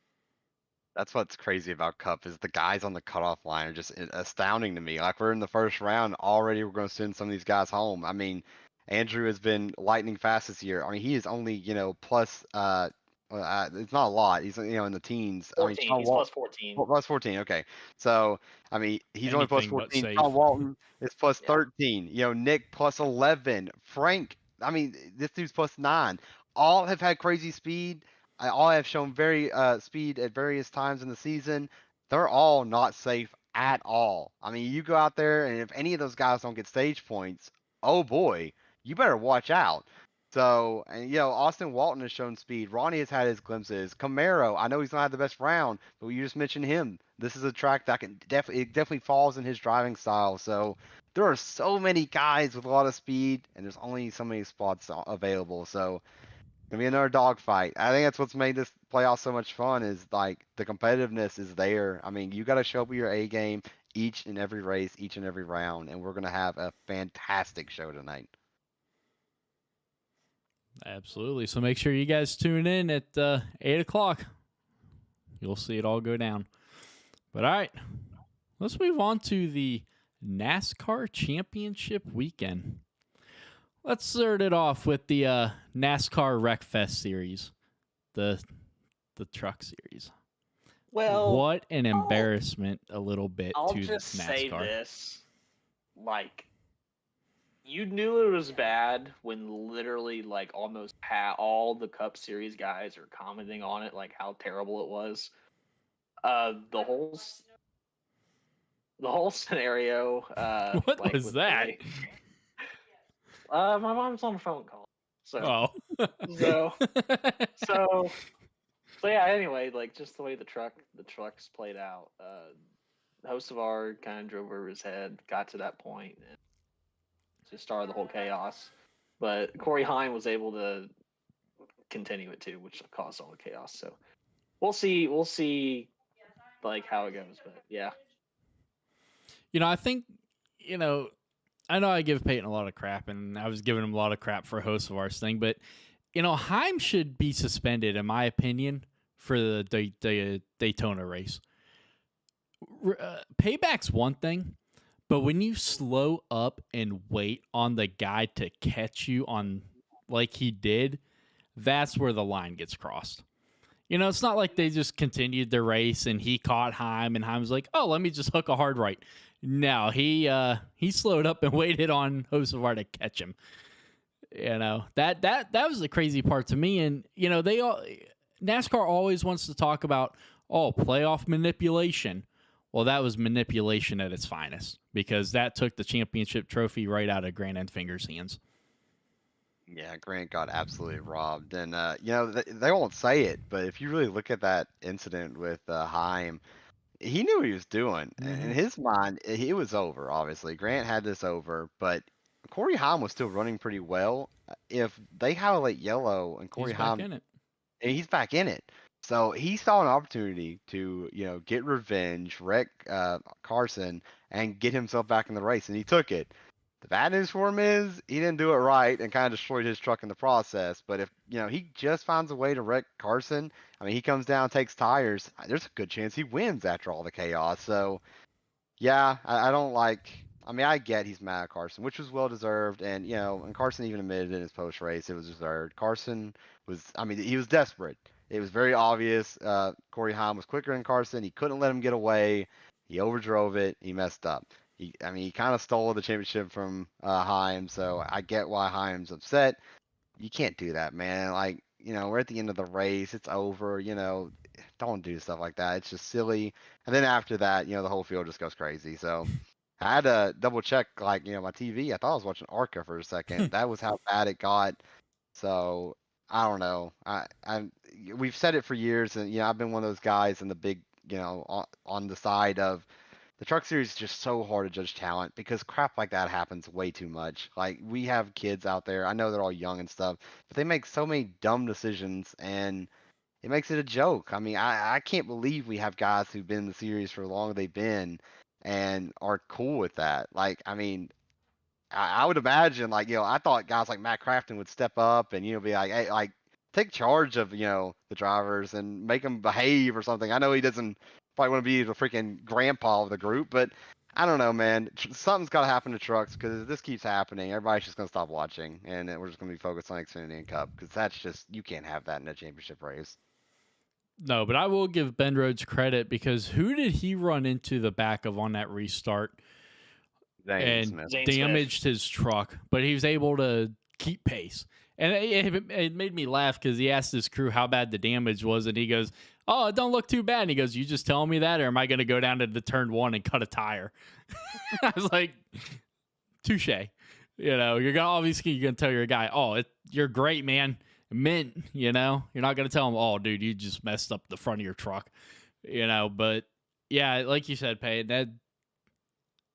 That's what's crazy about Cup is the guys on the cutoff line are just astounding to me. Like we're in the first round already, we're going to send some of these guys home. I mean, Andrew has been lightning fast this year. I mean, he is only plus it's not a lot. He's in the teens. 14. I mean, He's plus 14. Plus 14. Okay, so I mean, he's only plus Anything but 14. safe. Sean Walton is plus Yeah. 13. Nick plus 11. Frank, I mean, this dude's plus 9. All have had crazy speed. All have shown very speed at various times in the season. They're all not safe at all. I mean, you go out there, and if any of those guys don't get stage points, oh boy, you better watch out. So, and Austin Walton has shown speed. Ronnie has had his glimpses. Camaro, I know he's not had the best round, but you just mentioned him. This is a track that definitely falls in his driving style. So there are so many guys with a lot of speed, and there's only so many spots available. So gonna be another dogfight. I think that's what's made this playoff so much fun is like the competitiveness is there. I mean, you got to show up with your A game each and every race, each and every round, and we're gonna have a fantastic show tonight. Absolutely. So make sure you guys tune in at 8 o'clock. You'll see it all go down. But all right, let's move on to the NASCAR Championship Weekend. Let's start it off with the NASCAR Wreckfest series, the truck series. Well, what an embarrassment a little bit I'll to just NASCAR. say this. Like, you knew it was bad when literally like almost all the Cup Series guys are commenting on it, like how terrible it was. The whole scenario. What like, was that? My mom's on a phone call. So, Oh. so yeah. Anyway, like just the way the trucks played out. Hocevar kind of drove over his head, got to that point, and just started the whole chaos. But Corey Heim was able to continue it too, which caused all the chaos. So we'll see like how it goes. But yeah. I think, I know I give Peyton a lot of crap, and I was giving him a lot of crap for Hocevar's thing, but, Heim should be suspended, in my opinion, for the Daytona race. Payback's one thing, but when you slow up and wait on the guy to catch you on like he did, that's where the line gets crossed. It's not like they just continued the race and he caught Heim and Heim's like, oh, let me just hook a hard right. No, he slowed up and waited on Hocevar to catch him. That was the crazy part to me. And NASCAR always wants to talk about playoff manipulation. Well, that was manipulation at its finest because that took the championship trophy right out of Grant Enfinger's hands. Yeah, Grant got absolutely robbed, and they won't say it, but if you really look at that incident with Heim, he knew what he was doing. Mm-hmm. In his mind, it was over. Obviously, Grant had this over, but Corey Heim was still running pretty well. If they highlight yellow and Corey Heim, he's back in it. So he saw an opportunity to get revenge, wreck Carson, and get himself back in the race, and he took it. The bad news for him is he didn't do it right and kind of destroyed his truck in the process. But if he just finds a way to wreck Carson, I mean, he comes down, takes tires, there's a good chance he wins after all the chaos. So, yeah, I don't like. I mean, I get he's mad at Carson, which was well deserved, and and Carson even admitted in his post race it was deserved. Carson was, I mean, he was desperate. It was very obvious. Corey Heim was quicker than Carson. He couldn't let him get away. He overdrove it. He messed up. He kind of stole the championship from Heim, so I get why Heim's upset. You can't do that, man. Like, we're at the end of the race. It's over. Don't do stuff like that. It's just silly. And then after that, the whole field just goes crazy. So I had to double check, like, my TV. I thought I was watching ARCA for a second. That was how bad it got. So I don't know. We've said it for years, and I've been one of those guys in the big, on the side of. The truck series is just so hard to judge talent because crap like that happens way too much. Like, we have kids out there. I know they're all young and stuff, but they make so many dumb decisions, and it makes it a joke. I mean, I can't believe we have guys who've been in the series for as long as they've been and are cool with that. Like, I mean, I would imagine, like, I thought guys like Matt Crafton would step up and, be like, hey, like, take charge of, the drivers and make them behave or something. I know he doesn't probably want to be the freaking grandpa of the group, but I don't know, man. Something's got to happen to trucks because if this keeps happening, everybody's just going to stop watching, and we're just going to be focused on Xfinity and Cup because that's just, you can't have that in a championship race. No, but I will give Ben Rhodes credit because who did he run into the back of on that restart and damaged his truck, but he was able to keep pace. And it made me laugh because he asked his crew how bad the damage was, and he goes, oh, it don't look too bad. And he goes, you just telling me that, or am I going to go down to the turn one and cut a tire? I was like, touche. You know, you're gonna tell your guy, "Oh, you're great, man, mint." You know, you're not gonna tell him, "Oh, dude, you just messed up the front of your truck." You know, but yeah, like you said, Pay, that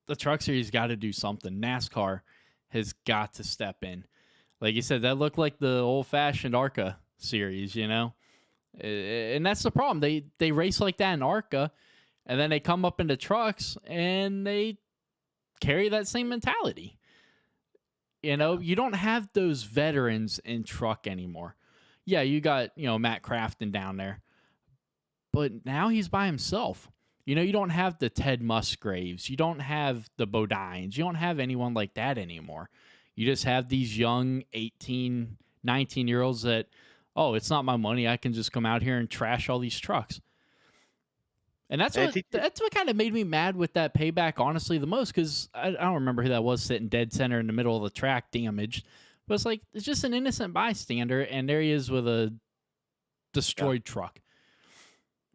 the Truck Series got to do something. NASCAR has got to step in. Like you said, that looked like the old fashioned ARCA series, you know, and that's the problem. They race like that in ARCA, and then they come up into trucks and they carry that same mentality. You know, you don't have those veterans in truck anymore. Yeah, you got, Matt Crafton down there, but now he's by himself. You know, you don't have the Ted Musgraves. You don't have the Bodines. You don't have anyone like that anymore. You just have these young 18, 19-year-olds that, oh, it's not my money. I can just come out here and trash all these trucks. And that's what kind of made me mad with that payback, honestly, the most, because I don't remember who that was sitting dead center in the middle of the track damaged. But it's like, it's just an innocent bystander, and there he is with a destroyed truck.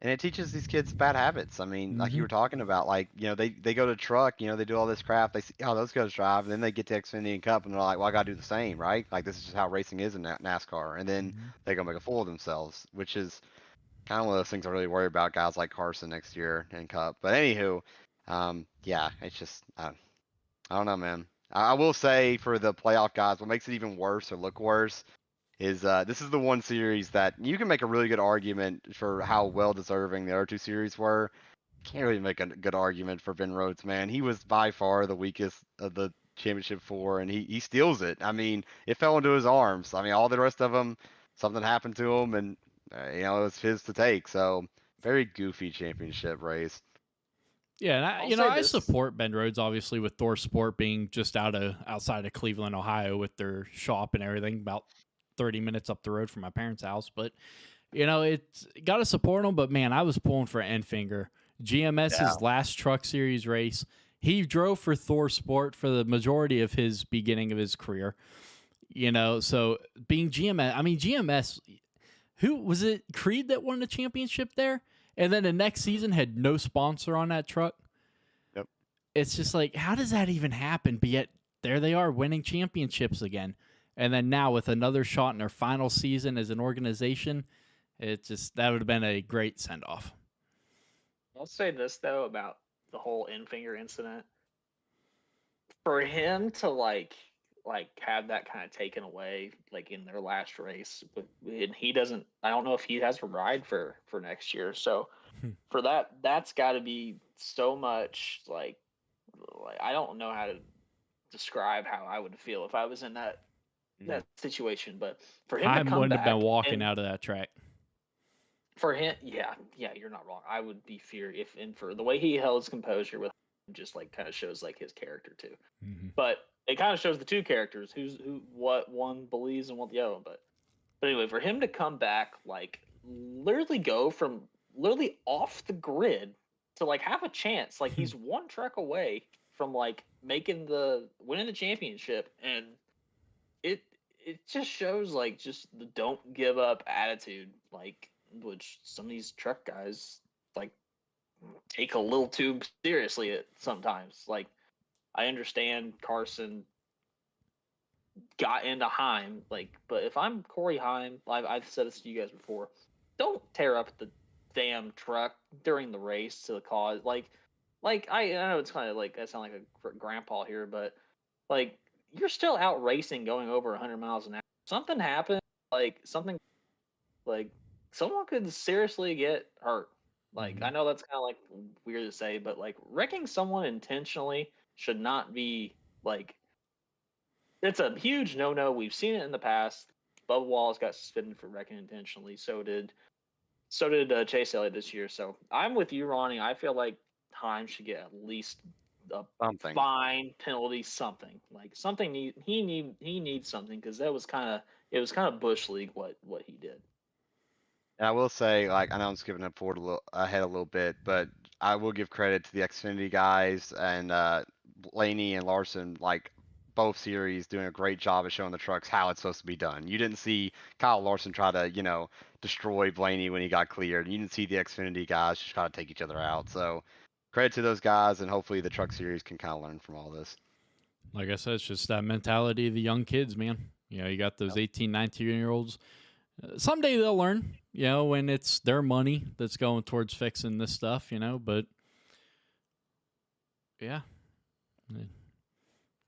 And it teaches these kids bad habits. I mean, like you were talking about, like, they go to truck, they do all this crap. They see how those guys drive, and then they get to Xfinity and Cup, and they're like, well, I got to do the same, right? Like, this is just how racing is in NASCAR. And then they go make a fool of themselves, which is kind of one of those things I really worry about guys like Carson next year in Cup. But anywho, yeah, it's just, I don't know, man. I will say for the playoff guys, what makes it even worse or look worse is this is the one series that you can make a really good argument for how well deserving the other two series were. Can't really make a good argument for Ben Rhodes, man. He was by far the weakest of the championship four, and he steals it. I mean, it fell into his arms. I mean, all the rest of them, something happened to him, and it was his to take. So very goofy championship race. Yeah, and I support Ben Rhodes, obviously, with Thor Sport being just outside of Cleveland, Ohio, with their shop and everything, about 30 minutes up the road from my parents' house. But, it's got to support him. But, man, I was pulling for Enfinger. GMS's last Truck Series race. He drove for Thor Sport for the majority of his beginning of his career. So being GMS, I mean, GMS, who was it? Creed that won the championship there? And then the next season had no sponsor on that truck. Yep. It's just like, how does that even happen? But yet there they are winning championships again. And then now with another shot in their final season as an organization, that would have been a great send-off. I'll say this, though, about the whole Enfinger incident. For him to, like have that kind of taken away, like in their last race, and he doesn't, I don't know if he has a ride for next year. So for that's got to be so much like I don't know how to describe how I would feel if I was in that situation. But for him to come wouldn't back have been walking out of that track. For him, yeah, you're not wrong. I would be and for the way he held his composure with him, just like kind of shows like his character too. But it kind of shows the two characters, what one believes and what the other. But anyway, for him to come back, like literally go from literally off the grid to like have a chance, like he's one truck away from like winning the championship, and it just shows like just the don't give up attitude, like which some of these truck guys like take a little too seriously at sometimes. Like I understand Carson got into Heim, but if I'm Corey Heim, I've said this to you guys before, don't tear up the damn truck during the race to the cause. Like I know it's kind of like I sound like a grandpa here, but like you're still out racing going over 100 miles an hour. Something happened, someone could seriously get hurt. Like I know that's kind of like weird to say, but like wrecking someone intentionally should not be like, it's a huge no-no. We've seen it in the past. Bubba Wallace got suspended for wrecking intentionally. So did Chase Elliott this year. So I'm with you, Ronnie. I feel like Heim should get at least a fine, penalty, something. Like something he needs something, because it was kind of bush league what he did. And I will say, like, I know I'm skipping ahead a little bit, but I will give credit to the Xfinity guys and Blaney and Larson, like both series, doing a great job of showing the trucks how it's supposed to be done. You didn't see Kyle Larson try to, destroy Blaney when he got cleared. You didn't see the Xfinity guys just try to take each other out. So credit to those guys, and hopefully the truck series can kind of learn from all this. Like I said, it's just that mentality of the young kids, man. You got those 18, 19-year-olds. Someday they'll learn, when it's their money that's going towards fixing this stuff, but yeah.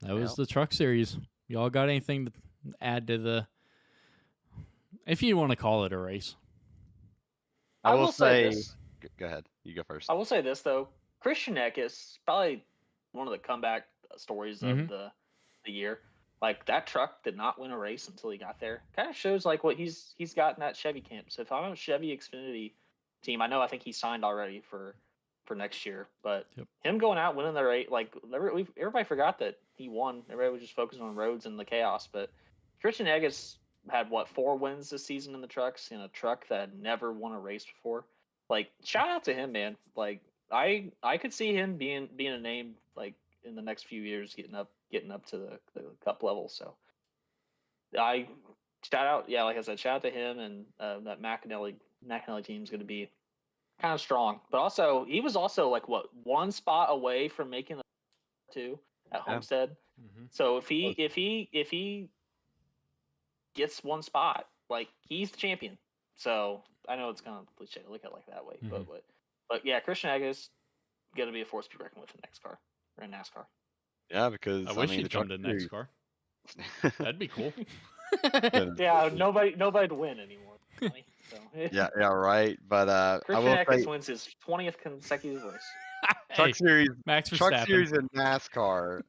That was the truck series. Y'all got anything to add to the, if you want to call it a race? I will say this. Go ahead. You go first. I will say this though. Christian Eck is probably one of the comeback stories of the year. Like that truck did not win a race until he got there. Kind of shows like what he's got in that Chevy camp. So if I'm a Chevy Xfinity team, I think he signed already for next year. But him going out winning the race, like everybody forgot that he won. Everybody was just focused on roads and the chaos. But Christian Eck has had 4 wins this season in the trucks, in a truck that had never won a race before. Like shout out to him, man. Like I could see him being a name like in the next few years, getting up to the cup level. So I shout out, like I said, shout out to him, and that McAnally team is going to be kind of strong. But also, he was also like one spot away from making the 2 at Homestead. Mm-hmm. So if he gets one spot, like he's the champion. So I know it's kind of cliche to look at it like that way, but yeah, Christian Eck is going to be a force to be reckoned with in NEXXTCAR or in NASCAR. Yeah, because I wish he'd come to NEXXTCAR. That'd be cool. Yeah, nobody to win anymore. So. Yeah, right. But Christian Eck wins his 20th consecutive race. Truck series, Max Verstappen. Truck series in NASCAR.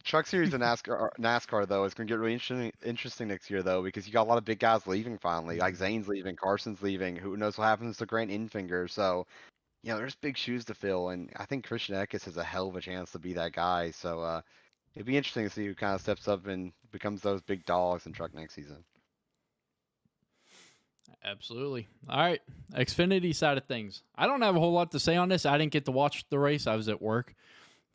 Truck series in NASCAR though is going to get really interesting next year though, because you got a lot of big guys leaving finally. Like Zane's leaving, Carson's leaving. Who knows what happens to Grant Infinger? So, there's big shoes to fill, and I think Christian Eckes has a hell of a chance to be that guy. So it'd be interesting to see who kind of steps up and becomes those big dogs in truck next season. Absolutely. All right. Xfinity side of things. I don't have a whole lot to say on this. I didn't get to watch the race. I was at work.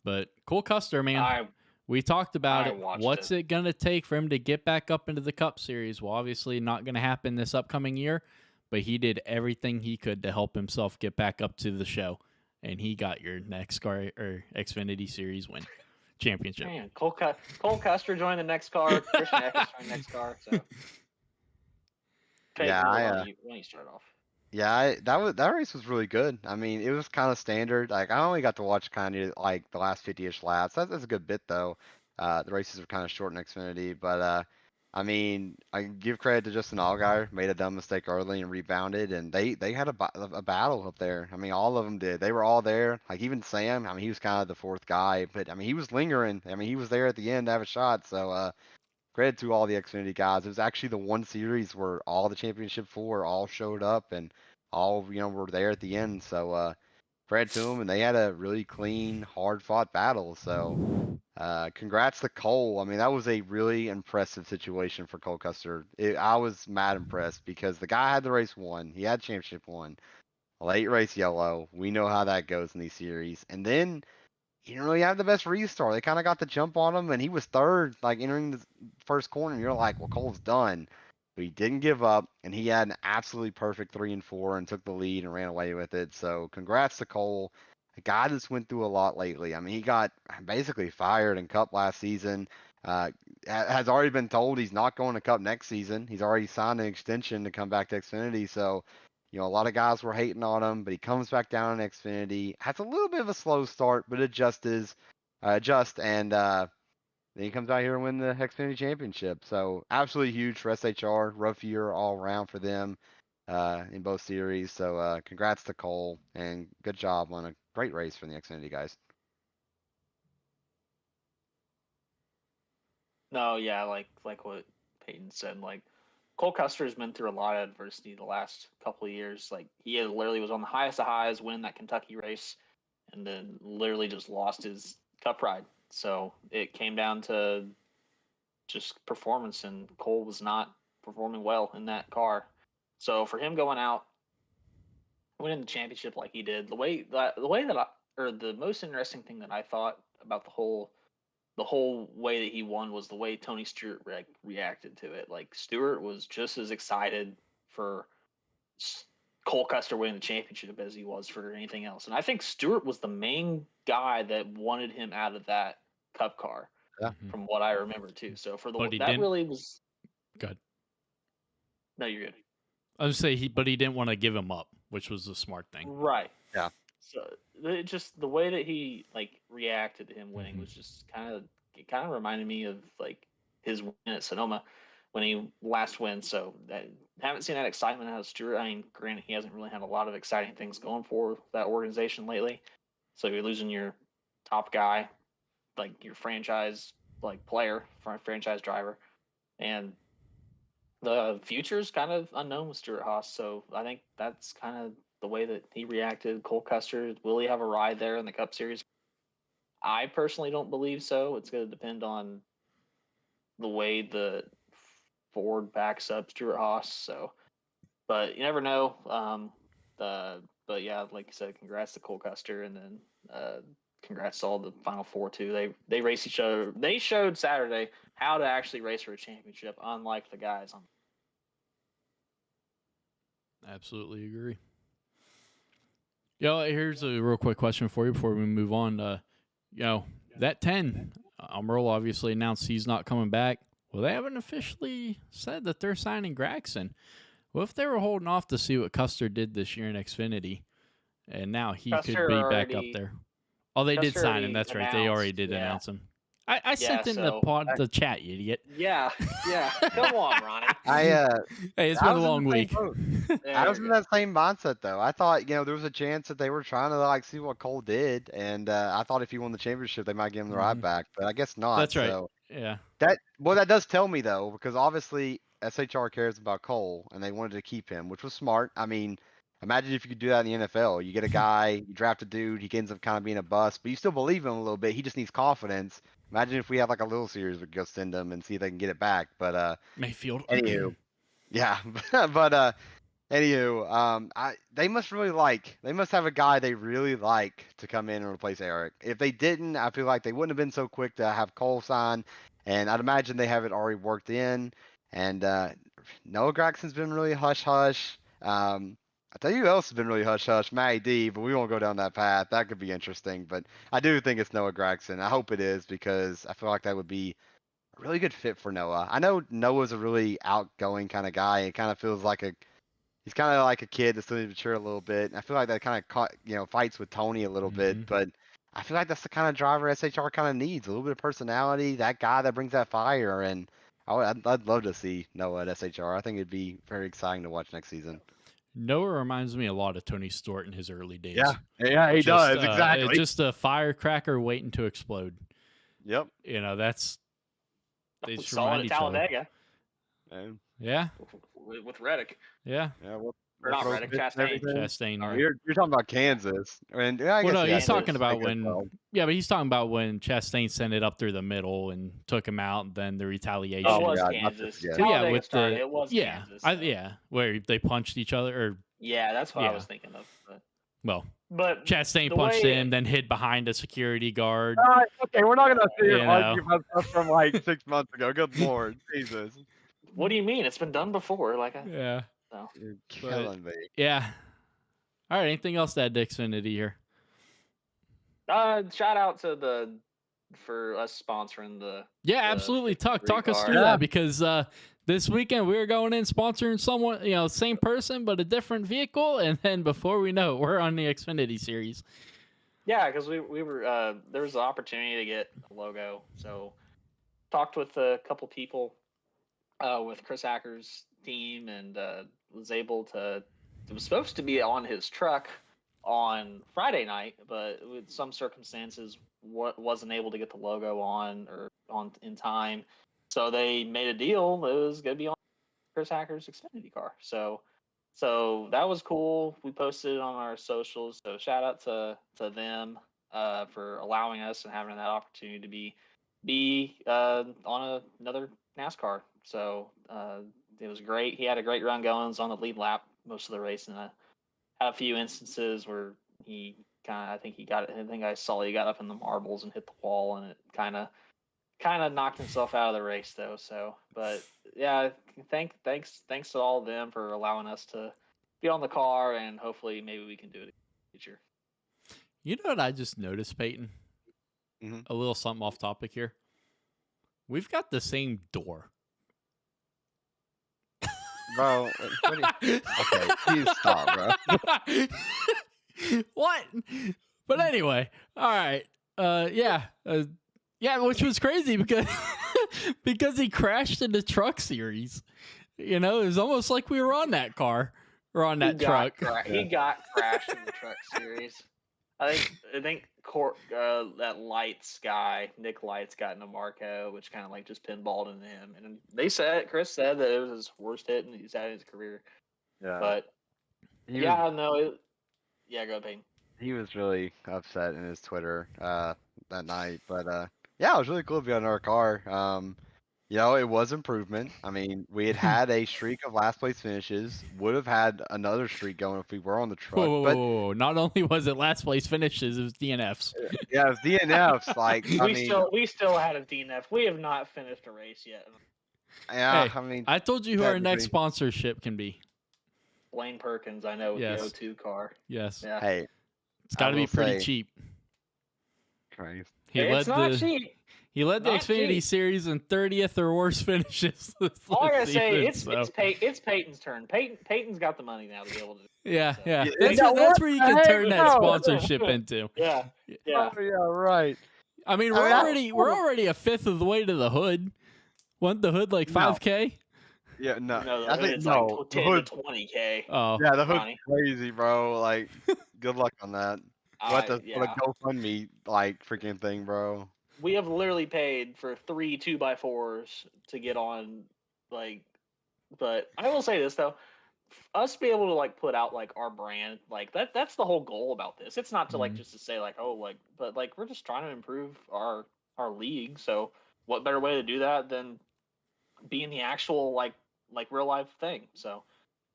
But Cole Custer, man. We talked about it. What's it going to take for him to get back up into the Cup Series? Well, obviously not going to happen this upcoming year, but he did everything he could to help himself get back up to the show. And he got your NEXXTCAR or Xfinity Series win championship. Man, Cole Custer joined the NEXXTCAR. Christian Eckes joined NEXXTCAR. So. When he started off. Yeah, that race was really good. I mean, it was kind of standard. Like I only got to watch kind of like the last 50-ish laps. That's a good bit though. The races were kind of short in Xfinity, but I mean, I give credit to Justin Allgaier. Made a dumb mistake early and rebounded, and they had a battle up there. I mean, all of them did. They were all there. Like even Sam. I mean, he was kind of the 4th guy, but I mean, he was lingering. I mean, he was there at the end to have a shot. So credit to all the Xfinity guys. It was actually the one series where all the championship 4 all showed up and all were there at the end. So credit to them, and they had a really clean, hard-fought battle. So congrats to Cole. I mean, that was a really impressive situation for Cole Custer. I was mad impressed because the guy had the race won. He had championship won. Late race yellow. We know how that goes in these series. And then he didn't really have the best restart. They kind of got the jump on him, and he was 3rd, like entering the first corner. And you're like, well, Cole's done. But he didn't give up, and he had an absolutely perfect 3 and 4 and took the lead and ran away with it. So congrats to Cole, a guy that's went through a lot lately. I mean, he got basically fired in Cup last season. Has already been told he's not going to Cup next season. He's already signed an extension to come back to Xfinity. So a lot of guys were hating on him, but he comes back down in Xfinity. Has a little bit of a slow start, but adjusts, and then he comes out here and win the Xfinity Championship. So absolutely huge for SHR. Rough year all around for them in both series. So congrats to Cole, and good job on a great race from the Xfinity guys. No, yeah, like what Peyton said, like Cole Custer's been through a lot of adversity the last couple of years. Like he literally was on the highest of highs, winning that Kentucky race, and then literally just lost his Cup ride. So it came down to just performance, and Cole was not performing well in that car. So for him going out, winning the championship like he did, the most interesting thing that I thought about the whole way that he won was the way Tony Stewart reacted to it. Like Stewart was just as excited for Cole Custer winning the championship as he was for anything else. And I think Stewart was the main guy that wanted him out of that Cup car. from what I remember too. So for But he that didn't- really was Good. no, you're good. I was gonna say but he didn't want to give him up, which was the smart thing. Right. Yeah. So just the way that he like reacted to him winning Mhm. was just kind of reminded me of like his win at Sonoma when he last win. So that haven't seen that excitement out of Stewart. I mean, granted, he hasn't really had a lot of exciting things going for that organization lately. So you're losing your top guy, like your franchise like player, franchise driver, and the future's kind of unknown with Stuart Haas. So I think that's kind of the way that he reacted. Cole Custer, will he have a ride there in the Cup Series? I personally don't believe so. It's going to depend on the way the Ford backs up Stuart Haas. So, but you never know. But yeah, like you said, congrats to Cole Custer, and then congrats to all the Final Four too. They race each other. They showed Saturday how to actually race for a championship, unlike the guys on. Absolutely agree. Yo, here's a real quick question for you before we move on. That 10, Almirola obviously announced he's not coming back. Well, they haven't officially said that they're signing Gragson. What if they were holding off to see what Custer did this year in Xfinity, and now he Custer could be back up already- there? Oh, they did Custer sign him. already That's right. They already announced, did yeah. announce him. I sent in so- the chat, you idiot. Yeah. Come on, Ronnie. Hey, it's been I a was in long the same week. boat. There I was you in go. that same mindset though. I thought, there was a chance that they were trying to like see what Cole did, and I thought if he won the championship, they might give him the ride Mhm. back, but I guess not. That's right. So Yeah. that does tell me though, because obviously SHR cares about Cole, and they wanted to keep him, which was smart. I mean, imagine if you could do that in the NFL. You get a guy, you draft a dude, he ends up kind of being a bust, but you still believe him a little bit. He just needs confidence. Imagine if we have like a little series, we could go send him and see if they can get it back. But Mayfield. anywho, yeah, but they must have a guy they really like to come in and replace Eric. If they didn't, I feel like they wouldn't have been so quick to have Cole sign, and I'd imagine they have it already worked in. And Noah Gragson's been really hush hush. I tell you who else has been really hush hush, Matty D, but we won't go down that path. That could be interesting, but I do think it's Noah Gragson. I hope it is, because I feel like that would be a really good fit for Noah. I know Noah's a really outgoing kind of guy. It kind of feels like he's kind of like a kid that's still mature a little bit. And I feel like that kind of fights with Tony a little Mhm. bit, but I feel like that's the kind of driver SHR kind of needs. A little bit of personality, that guy that brings that fire. And I'd love to see Noah at SHR. I think it'd be very exciting to watch next season. Noah reminds me a lot of Tony Stewart in his early days. Yeah, he does, exactly. Just a firecracker waiting to explode. Yep. That's they just Saw remind it each at other. Talladega And, Yeah, with Reddick. yeah. we'll Or not throw Reddick, fits and Chastain. everything. Chastain. All yeah. right. You're talking about Kansas. And I Well, guess no, he's Kansas, talking about I guess when. so. Yeah, but he's talking about when Chastain sent it up through the middle and took him out, and then the retaliation. It was God, not Kansas. to forget. Well, Talladega with started, the it was yeah, Kansas. So. where they punched each other, or Yeah, that's what I Yeah. was thinking of. well, But Chastain the punched way- him, then hid behind a security guard. All right, okay, we're not gonna sit here You and argue about stuff from like 6 months ago. Good lord, Jesus, what do you mean? It's been done before. Yeah, you're killing me. yeah. All right, anything else to add to Xfinity here? Shout out to for us sponsoring the. Yeah, the absolutely. Talk 53 us car. through Yeah. that, because this weekend we're going in sponsoring someone, same person but a different vehicle, and then before we know it, we're on the Xfinity series. Yeah, because we were there was an opportunity to get a logo, so talked with a couple people with Chris Acker's team, and was able to. It was supposed to be on his truck on Friday night, but with some circumstances, wasn't able to get the logo on in time. So they made a deal. It was going to be on Chris Hacker's Xfinity car. So that was cool. We posted it on our socials. So shout out to them for allowing us and having that opportunity to be on another NASCAR. So it was great. He had a great run going. He was on the lead lap most of the race, and had a few instances where he I think I saw he got up in the marbles and hit the wall, and it kind of knocked himself out of the race though. So, but yeah, thanks to all of them for allowing us to be on the car, and hopefully maybe we can do it in the future. You know what I just noticed, Peyton? Mhm. A little something off topic here. We've got the same door. Bro, okay, please stop, bro. What? But anyway, all right. Yeah, which was crazy because because he crashed in the truck series. You know, it was almost like we were on that car or on that truck. He got crashed in the truck series. I think that Lights guy, Nick Lights, got into Marco, which kind of like just pinballed into him. And Chris said that it was his worst hit and he's had in his career. Yeah. But go Payne. He was really upset in his Twitter that night, but yeah, it was really cool to be on our car. It was improvement. I mean, we had a streak of last place finishes. Would have had another streak going if we were on the truck. Whoa. Not only was it last place finishes, it was DNFs. Yeah, it was DNFs. Like we still had a DNF. We have not finished a race yet. Yeah, hey, I told you who our next sponsorship can be. Blaine Perkins, I know, with the O2 car. Yes. Yeah. Hey, it's got to be pretty cheap. Christ. It's not cheap. He led the Xfinity Series in 30th or worse finishes. All I gotta say, it's Peyton's turn. Peyton's got the money now to be able to. Yeah. That's where you can turn that sponsorship into. Yeah. Oh, yeah, right. I mean, we're already a fifth of the way to the hood. Wasn't the hood like 5K? Yeah, no. I think it's like 10 to 20K. Oh, yeah, the hood's crazy, bro. Like, good luck on that. What the GoFundMe like freaking thing, bro? We have literally paid for 3 2x4s to get on, like. But I will say this though, us be able to like put out like our brand, like that's the whole goal about this. It's not to like just to say like, oh, like, but like we're just trying to improve our league. So what better way to do that than being the actual like real life thing? So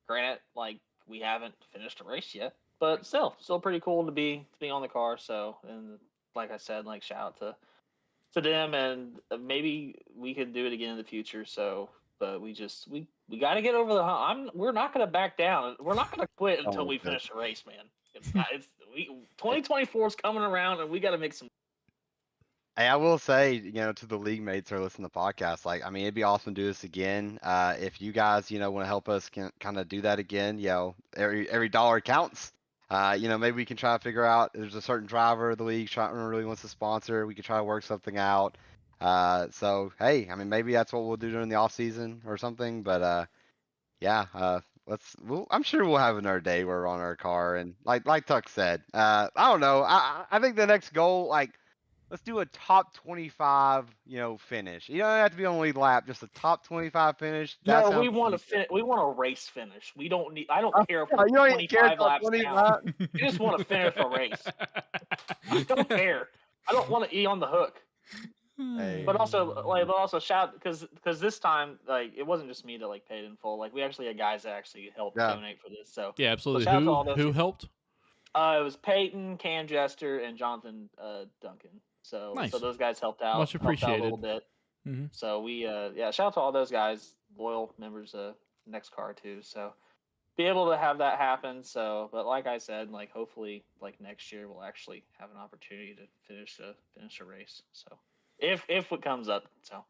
granted, like we haven't finished a race yet, but still pretty cool to be on the car. So, and like I said, like shout out to them, and maybe we could do it again in the future. So, but we got to get over the hump. We're not going to back down. We're not going to quit until we finish the race, man. 2024 is coming around, and we got to make some. Hey, I will say, to the league mates who are listening to the podcast, like, I mean, it'd be awesome to do this again. If you guys, want to help us kind of do that again, every dollar counts. Maybe we can try to figure out if there's a certain driver of the league really wants to sponsor. We could try to work something out. So, hey, I mean, maybe that's what we'll do during the off season or something. But I'm sure we'll have another day where we're on our car. And like Tuck said, I don't know. I think the next goal, let's do a top 25, finish. You don't have to be on lead lap, just a top 25 finish. No, we want a race finish. We don't need. I don't care if we're you don't 25 laps down. You just want to finish a race. I don't care. I don't want to eat on the hook. Hey. But also shout because this time it wasn't just me that paid in full. We actually had guys that actually helped donate for this. So yeah, absolutely. Who helped? It was Peyton, Cam Jester, and Jonathan Duncan. So nice. So those guys helped out. Much appreciated. A little bit. Mm-hmm. So we shout out to all those guys, loyal members of NEXXTCAR too. So be able to have that happen. So, but like I said, hopefully next year we'll actually have an opportunity to finish a race. So if it comes up, so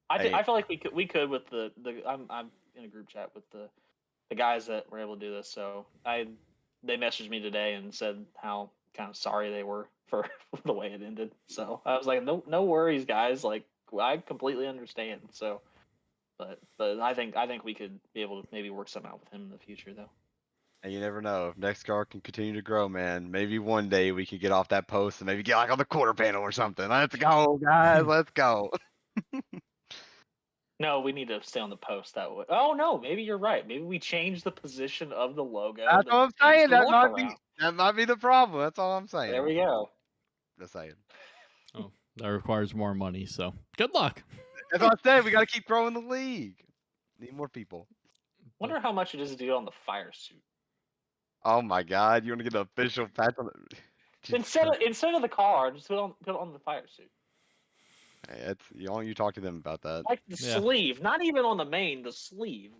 I feel like we could with the I'm in a group chat with the guys that were able to do this. So they messaged me today and said how kind of sorry they were for the way it ended. So I was like, no worries, guys. I completely understand. So, but I think we could be able to maybe work something out with him in the future, though. And you never know if NEXXTCAR can continue to grow, man. Maybe one day we could get off that post and maybe get on the quarter panel or something. Let's go, guys. Let's go. No, we need to stay on the post that way. Oh no, maybe you're right. Maybe we change the position of the logo. That's what I'm saying. That might be the problem. That's all I'm saying. There we go. Just saying. Oh, that requires more money. So good luck. That's what I said. We got to keep growing the league. Need more people. Wonder how much it is to do on the fire suit. Oh my God! You want to get an official patch on it? Instead of the car, just put it on the fire suit. Hey, you talk to them about that. The sleeve, not even on the main, the sleeve.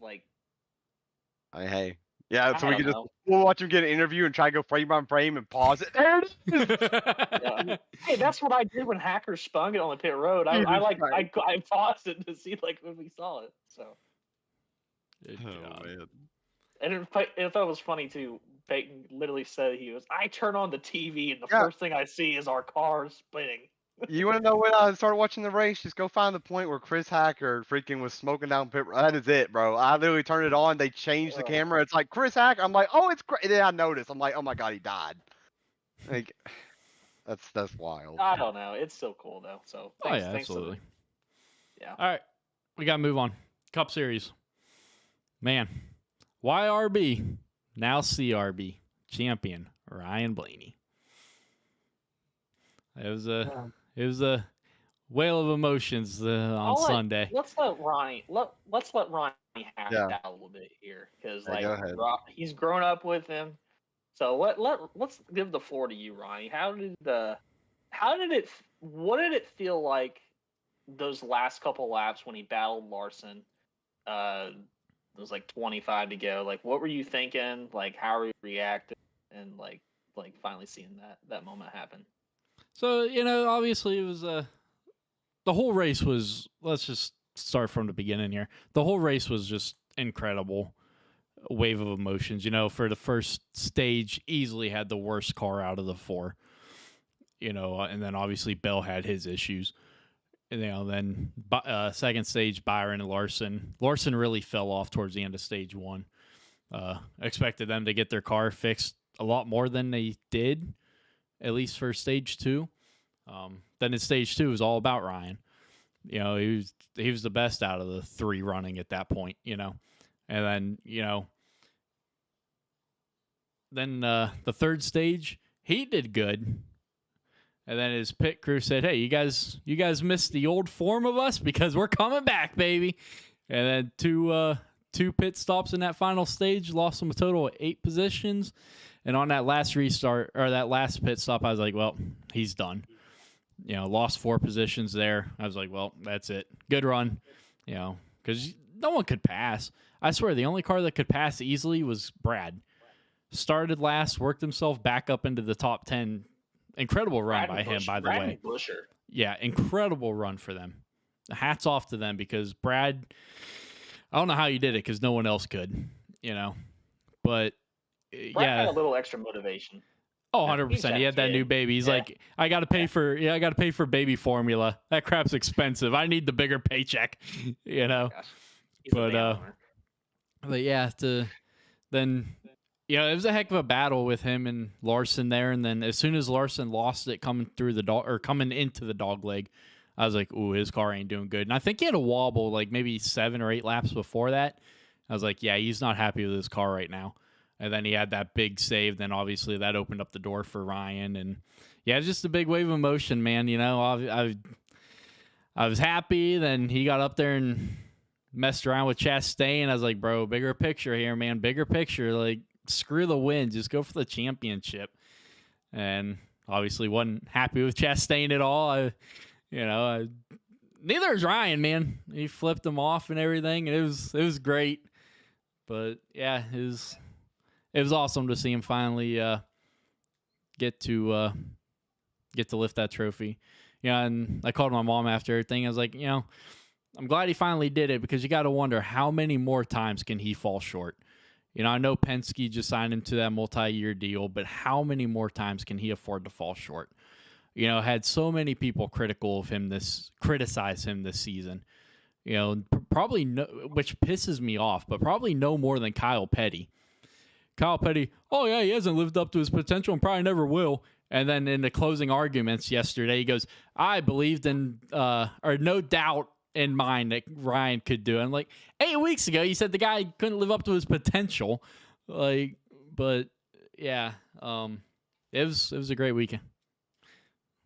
I mean, hey, Yeah, so I we don't can just know. we'll watch him get an interview and try to go frame by frame and pause it. There it is. Yeah. Hey, that's what I did when Hackers spun it on the pit road. I Jesus like Christ. I paused it to see like when we saw it. So Good Oh God. man. and I thought it was funny too. Peyton literally said I turn on the TV and the Yeah. first thing I see is our car spinning. You want to know when I started watching the race? Just go find the point where Chris Hacker freaking was smoking down pit. That is it, bro. I literally turned it on. They changed the camera. It's like Chris Hacker. I'm like, oh, it's great. Then I noticed. I'm like, oh my god, he died. Like, that's wild. I don't know. It's still cool though. So Oh thanks, yeah, thanks absolutely. Yeah. All right, we gotta move on. Cup Series, man. YRB now CRB champion Ryan Blaney. It was a whale of emotions on Sunday. Let's let Ronnie have Yeah. that a little bit here because Yeah, go ahead. he's grown up with him. So let's give the floor to you, Ronnie. What did it feel like those last couple laps when he battled Larson? It was like 25 to go. Like, what were you thinking? Like, how were you reacting? And like finally seeing that moment happen. So, obviously it was the whole race was, let's just start from the beginning here. The whole race was just incredible. A wave of emotions. For the first stage, easily had the worst car out of the four. And then obviously Bell had his issues. And, then second stage, Byron and Larson. Larson really fell off towards the end of stage one. Expected them to get their car fixed a lot more than they did, at least for stage two. Then in stage two, it was all about Ryan. He was the best out of the three running at that point. And then the third stage, he did good. And then his pit crew said, "Hey, you guys missed the old form of us because we're coming back, baby." And then two pit stops in that final stage, lost them a total of 8 positions. And on that last restart or that last pit stop, I was like, "Well, he's done." Lost 4 positions there. I was like, "Well, that's it. Good run." Because no one could pass. I swear, the only car that could pass easily was Brad. Started last, worked himself back up into the top 10. Incredible run by him, by the way. Busher. Yeah, incredible run for them. Hats off to them because Brad, I don't know how you did it because no one else could, But, Brad yeah. had a little extra motivation. Oh, 100%. He had that new baby. He's like, I got to pay for baby formula. That crap's expensive. I need the bigger paycheck, Gosh, But yeah, it was a heck of a battle with him and Larson there. And then as soon as Larson lost it coming into the dog leg, I was like, ooh, his car ain't doing good. And I think he had a wobble like maybe 7 or 8 laps before that. I was like, yeah, he's not happy with his car right now. And then he had that big save. Then obviously that opened up the door for Ryan. And yeah, it's just a big wave of emotion, man. I was happy. Then he got up there and messed around with Chastain. I was like, bro, bigger picture here, man. Bigger picture. Like, screw the win. Just go for the championship. And obviously wasn't happy with Chastain at all. Neither is Ryan, man. He flipped him off and everything. And it was great. But yeah, it was awesome to see him finally get to lift that trophy. And I called my mom after everything. I was like, I'm glad he finally did it because you got to wonder how many more times can he fall short. I know Penske just signed him to that multi-year deal, but how many more times can he afford to fall short? Had so many people criticize him this season. Probably no, which pisses me off, but probably no more than Kyle Petty. Kyle Petty, oh yeah, he hasn't lived up to his potential and probably never will. And then in the closing arguments yesterday, he goes, I believed in, or no doubt in mind that Ryan could do it. I'm like, 8 weeks ago, you said the guy couldn't live up to his potential. But yeah, it was a great weekend.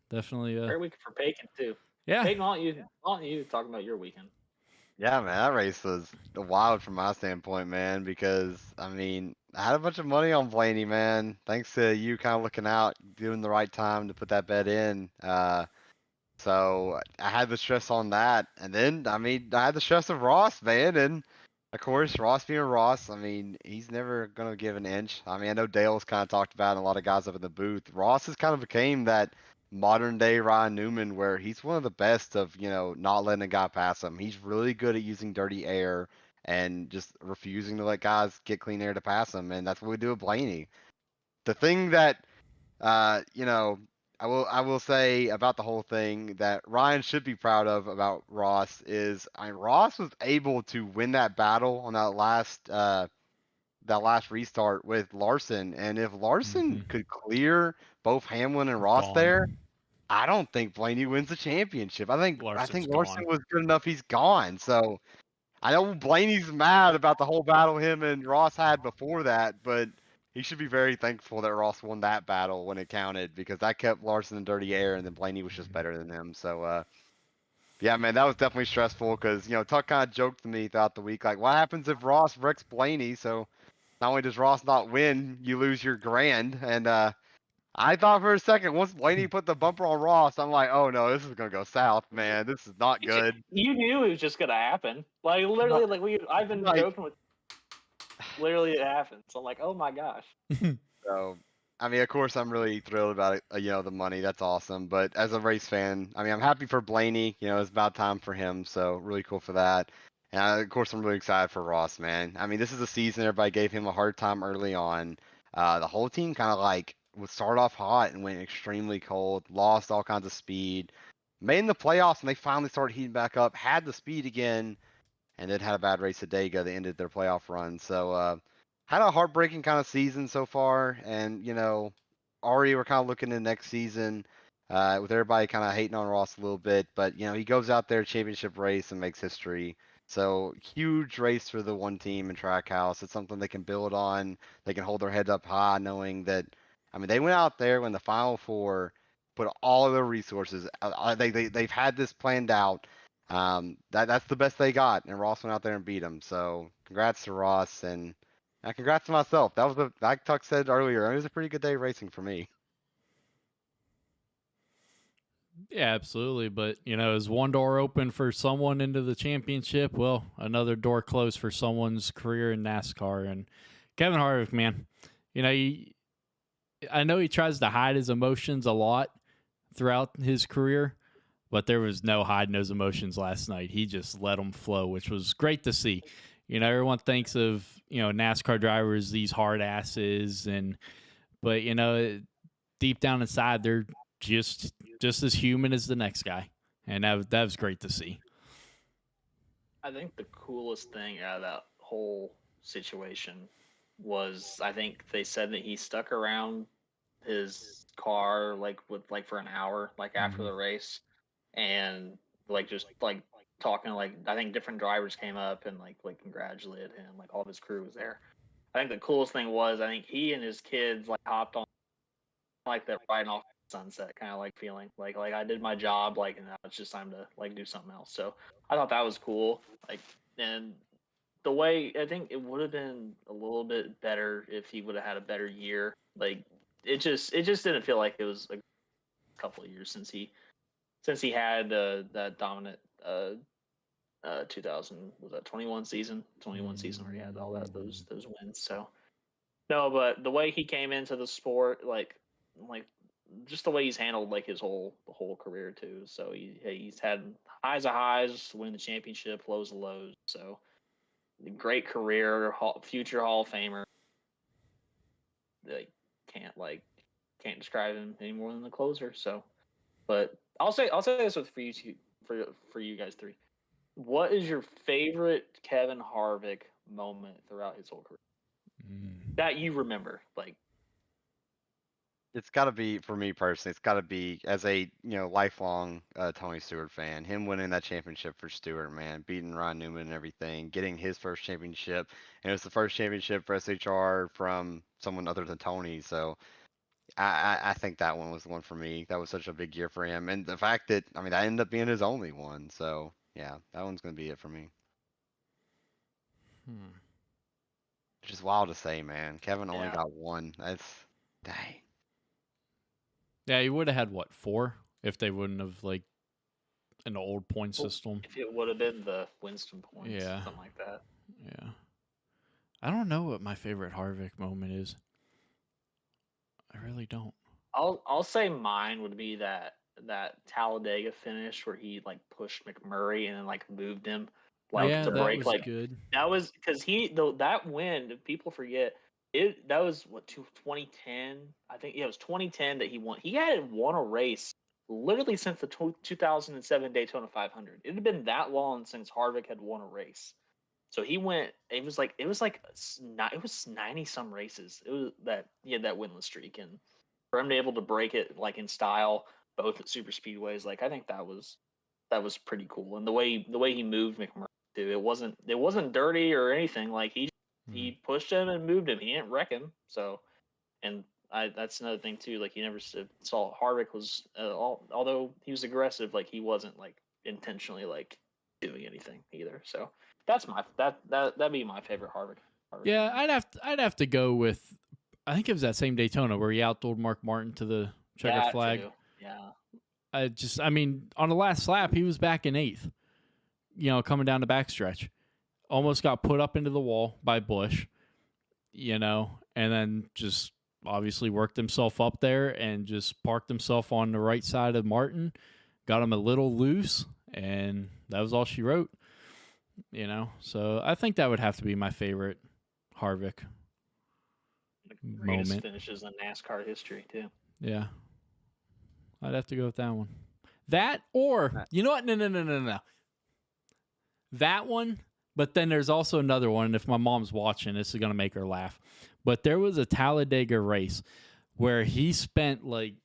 Definitely. Great weekend for Peyton too. Yeah. Peyton, why don't you talk about your weekend? Yeah, man, that race was wild from my standpoint, man, because, I had a bunch of money on Blaney, man. Thanks to you kind of looking out, doing the right time to put that bet in. So I had the stress on that. And then, I had the stress of Ross, man. And Of course, Ross being Ross, I mean, he's never going to give an inch. I mean, I know Dale's kind of talked about it, and a lot of guys up in the booth. Ross has kind of became that modern day Ryan Newman where he's one of the best of, not letting a guy pass him. He's really good at using dirty air and just refusing to let guys get clean air to pass him. And that's what we do with Blaney. The thing that uh, you know, I will say about the whole thing that Ryan should be proud of about Ross is Ross was able to win that battle on that last restart with Larson, and if Larson could clear both Hamlin and Ross Gone. there, I don't think Blaney wins the championship. I think Larson Gone. was good enough. He's gone. So I know Blaney's mad about the whole battle him and Ross had before that, but he should be very thankful that Ross won that battle when it counted because that kept Larson in dirty air, and then Blaney was just better than him. So, yeah, man, that was definitely stressful because Tuck kind of joked to me throughout the week, like, what happens if Ross wrecks Blaney? So not only does Ross not win, you lose your grand. And I thought for a second once Blaney put the bumper on Ross, I'm like, oh no, this is gonna go south, man. This is not good. You knew it was just gonna happen. Like literally, I've been Like, joking with. Literally, it happened. So I'm like, oh my gosh. So, I mean, of course, I'm really thrilled about it, the money. That's awesome. But as a race fan, I mean, I'm happy for Blaney. It's about time for him. So, really cool for that. And of course, I'm really excited for Ross, man. I mean, this is a season everybody gave him a hard time early on. The whole team kind of like would start off hot and went extremely cold, lost all kinds of speed, made in the playoffs, and they finally started heating back up, had the speed again, and then had a bad race at Dega that ended their playoff run. So, had a heartbreaking kind of season so far, and already we're kind of looking at next season with everybody kind of hating on Ross a little bit, but he goes out there championship race and makes history. So huge race for the one team in Trackhouse. It's something they can build on. They can hold their head up high, knowing that. I mean, they went out there when the Final Four put all of their resources. They've had this planned out. That's the best they got, and Ross went out there and beat them. So congrats to Ross and. Congrats to myself. That was like Tuck said earlier. It was a pretty good day racing for me. Yeah, absolutely. But, is one door open for someone into the championship? Well, another door closed for someone's career in NASCAR. And Kevin Harvick, man, I know he tries to hide his emotions a lot throughout his career, but there was no hiding those emotions last night. He just let them flow, which was great to see. Everyone thinks of, NASCAR drivers, these hard asses, but deep down inside, they're just as human as the next guy. And that was great to see. I think the coolest thing out of that whole situation was I think they said that he stuck around his car for an hour after the race and just talking I think different drivers came up and congratulated him, all of his crew was there. I think the coolest thing was I think he and his kids hopped on that riding off the sunset kind of feeling like I did my job and now it's just time to do something else. So I thought that was cool. And the way I think it would have been a little bit better if he would have had a better year. It just didn't feel like it was a couple of years since he had that dominant 21 season where he had all those wins. So no, but the way he came into the sport, just the way he's handled the whole career too. So he's had highs of highs, win the championship, lows of lows. So great career, future Hall of Famer. Can't describe him any more than the closer. So, but I'll say this for you two, for you guys three. What is your favorite Kevin Harvick moment throughout his whole career that you remember? It's got to be for me personally. It's got to be as a lifelong Tony Stewart fan. Him winning that championship for Stewart, man, beating Ron Newman and everything, getting his first championship, and it was the first championship for SHR from someone other than Tony. So I think that one was the one for me. That was such a big year for him, and the fact that that ended up being his only one. So yeah, that one's gonna be it for me. Which is wild to say, man. Kevin only got one. That's dang. Yeah, he would have had 4 if they wouldn't have an old point system. If it would have been the Winston points, Yeah. something like that. Yeah. I don't know what my favorite Harvick moment is. I really don't. I'll say mine would be that Talladega finish where he like pushed McMurray and then like moved him like Yeah, to that break was like good. that was because that win people forget it that was what 2010 I think it was 2010 that he won. He hadn't won a race literally since the 2007 Daytona 500. It had been that long since Harvick had won a race. So he went. It was like it was 90 some races. It was that he had that winless streak, and for him to be able to break it like in style, both at super speedways, like I think that was pretty cool. And the way he moved McMurray too, it wasn't dirty or anything. Like he pushed him and moved him. He didn't wreck him. So and that's another thing too. Like you never saw Harvick was although he was aggressive, like he wasn't like intentionally like doing anything either. So that's that'd be my favorite Harvick. Yeah, I'd have to go with. I think it was that same Daytona where he outdueled Mark Martin to the checker That flag. too. Yeah. I mean, on the last lap, he was back in 8th. You know, coming down the backstretch, almost got put up into the wall by Busch. You know, and then just obviously worked himself up there and just parked himself on the right side of Martin, got him a little loose, and that was all she wrote. You know, so I think that would have to be my favorite Harvick Greatest moment. finishes in NASCAR history too. Yeah, I'd have to go with that one. That or you know what? No. That one. But then there's also another one. And if my mom's watching, this is gonna make her laugh. But there was a Talladega race where he spent like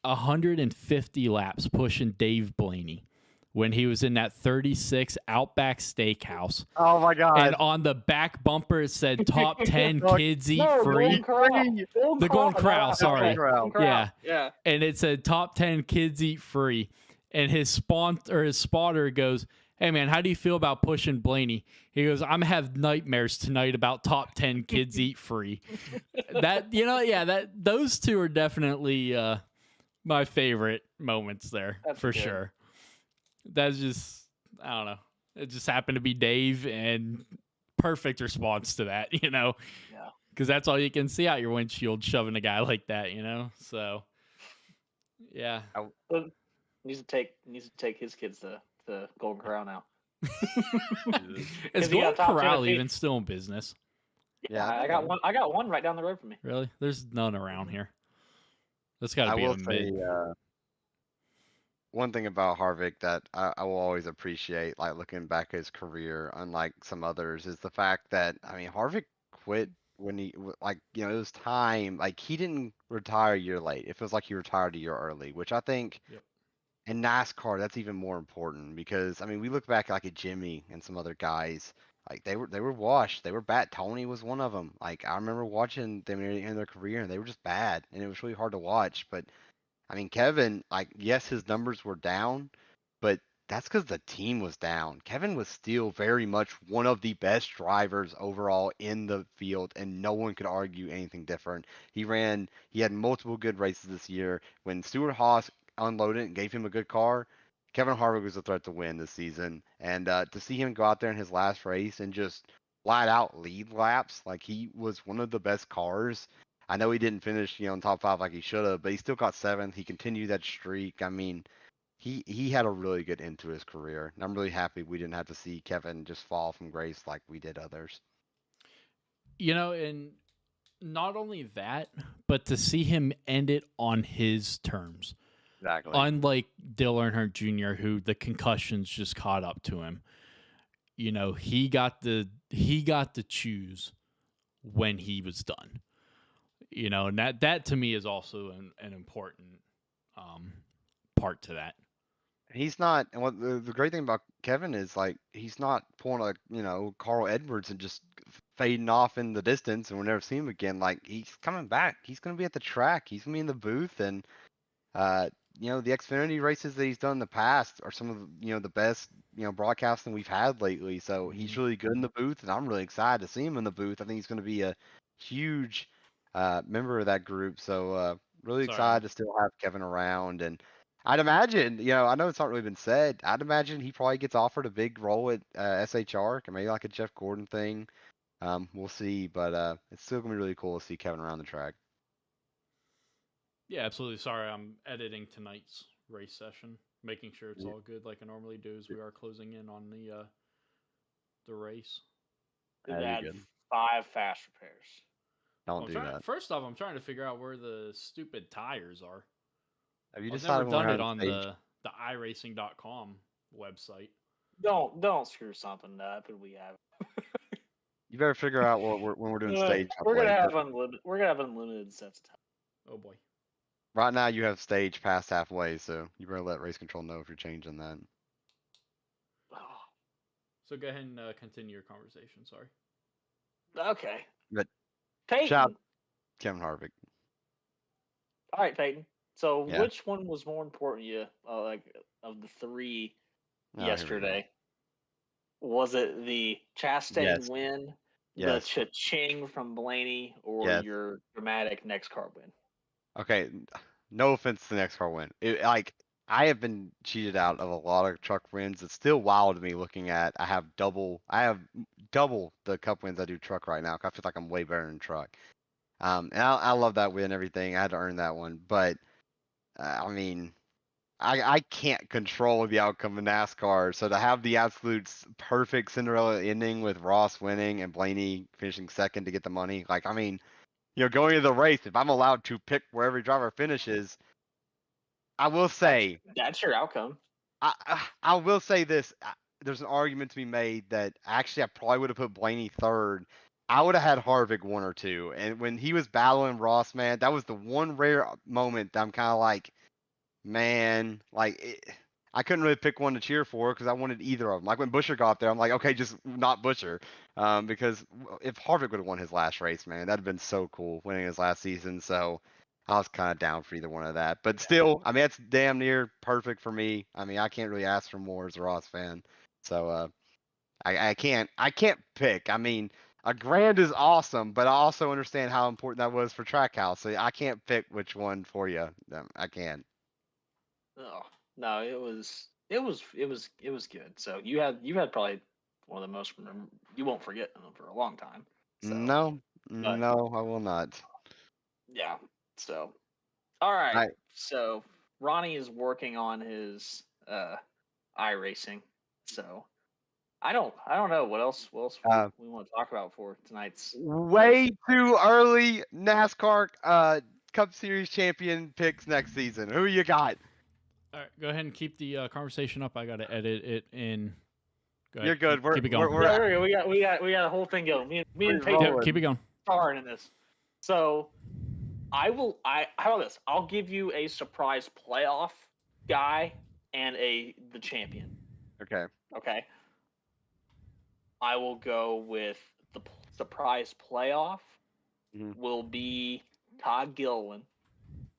150 laps pushing Dave Blaney when he was in that 36 Outback Steakhouse. Oh my God! And on the back bumper it said "Top 10 kids eat No, free." The Golden Corral, sorry. Yeah. Yeah. And it said "Top 10 kids eat free." And his spotter goes, "Hey man, how do you feel about pushing Blaney?" He goes, "I'm have nightmares tonight about top 10 kids eat free." That those two are definitely my favorite moments there. That's for good. sure. That's just I don't know. It just happened to be Dave and perfect response to that, you know. Yeah. Because that's all you can see out your windshield shoving a guy like that, you know. So yeah. Needs to take his kids to Golden Corral now. Is he Golden got top 10 Corral feet. even still in business? Yeah, I got one right down the road from me. Really? There's none around here. That's got to be I a will mid. say one thing about Harvick that I will always appreciate, like looking back at his career, unlike some others, is the fact that I mean Harvick quit when it was time. Like he didn't retire a year late. It feels like he retired a year early, which I think. Yep. In NASCAR, that's even more important because I mean we look back like at Jimmy and some other guys, like they were washed, they were bad. Tony was one of them. Like I remember watching them in their career and they were just bad, and it was really hard to watch. But I mean Kevin, like yes his numbers were down, but that's because the team was down. Kevin was still very much one of the best drivers overall in the field, and no one could argue anything different. He had multiple good races this year. When Stuart Haas unloaded and gave him a good car, Kevin Harvick was a threat to win this season. And to see him go out there in his last race and just flat out lead laps, like he was one of the best cars. I know he didn't finish, in top 5 like he should have, but he still got 7th. He continued that streak. I mean, he had a really good end to his career, and I'm really happy we didn't have to see Kevin just fall from grace like we did others. You know, and not only that, but to see him end it on his terms. Exactly. Unlike Dale Earnhardt Jr., who the concussions just caught up to him. You know, he got to choose when he was done. You know, and that to me is also an important part to that. He's not, and what the great thing about Kevin is like he's not pulling Carl Edwards and just fading off in the distance, and we'll never see him again. Like he's coming back. He's going to be at the track. He's going to be in the booth, and the Xfinity races that he's done in the past are some of the best broadcasting we've had lately. So he's really good in the booth, and I'm really excited to see him in the booth. I think he's going to be a huge member of that group. So really excited to still have Kevin around. And I'd imagine, I know it's not really been said. I'd imagine he probably gets offered a big role at SHR, maybe like a Jeff Gordon thing. We'll see, but it's still gonna be really cool to see Kevin around the track. Yeah, absolutely. Sorry, I'm editing tonight's race session, making sure it's all good like I normally do as we are closing in on the race. They've You're had good. 5 fast repairs. Don't do that. First off, I'm trying to figure out where the stupid tires are. Have you I've decided never when we're done it having on stage? the iRacing.com website. Don't screw something up, and we have. You better figure out when we're doing stage. We're gonna upload, have but unlimited. We're gonna have unlimited sets of time. Oh boy. right now you have stage past halfway, so you better let race control know if you're changing that. Oh, So go ahead and continue your conversation. Sorry. okay. But Peyton. shout out Kevin Harvick. All right, Peyton. So Yeah. which one was more important to you, like of the 3 Oh, here we go. yesterday? Was it the Chastain Yes. win, Yes. the cha-ching from Blaney, or Yes. your dramatic NEXXTCAR win? Okay, no offense to the NEXXTCAR win. I have been cheated out of a lot of truck wins. It's still wild to me looking at I have double the cup wins I do truck right now. 'Cause I feel like I'm way better in truck. And I love that win and everything. I had to earn that one, but I mean, I can't control the outcome of NASCAR. So to have the absolute perfect Cinderella ending with Ross winning and Blaney finishing second to get the money, like, I mean, going to the race, if I'm allowed to pick where every driver finishes, I will say, That's your outcome. I will say this. There's an argument to be made that actually I probably would have put Blaney third. I would have had Harvick 1 or 2. And when he was battling Ross, man, that was the one rare moment that I'm kind of like, man, I couldn't really pick one to cheer for because I wanted either of them. Like when Busher got there, I'm like, okay, just not Busher. Because if Harvick would have won his last race, man, that'd have been so cool winning his last season. So I was kind of down for either one of that. But still, I mean, it's damn near perfect for me. I mean, I can't really ask for more as a Ross fan. So I can't pick. I mean, a grand is awesome, but I also understand how important that was for Trackhouse. So I can't pick which one for you. I can't. Oh no, it was good. So you had probably one of the most you won't forget them for a long time. So No, but- no, I will not. yeah. So all right. I- So Ronnie is working on his iRacing. So I don't know what else we want to talk about for tonight's Way too early NASCAR Cup Series champion picks next season. Who you got? All right, go ahead and keep the conversation up. I got to edit it in. Go ahead, You're good. Keep it going. we got a whole thing going. Me and Peyton Yeah, keep it going. starring in this. So how about this? I'll give you a surprise playoff guy and the champion. Okay. Okay. I will go with the surprise playoff will be Todd Gilliland.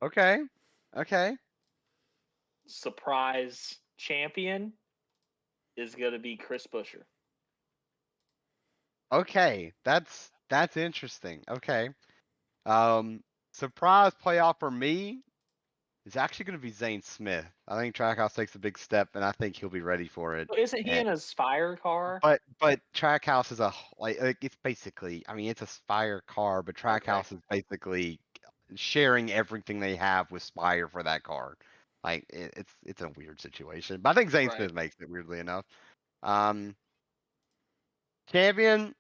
Okay. Surprise champion is going to be Chris Buescher. Okay. That's interesting. Okay. Surprise playoff for me is actually going to be Zane Smith. I think Trackhouse takes a big step, and I think he'll be ready for it. So isn't he in a Spire car? But Trackhouse is like it's basically, I mean, it's a Spire car, but Trackhouse is basically sharing everything they have with Spire for that car. Like it's a weird situation, but I think Zane Smith makes it, weirdly enough. Champion,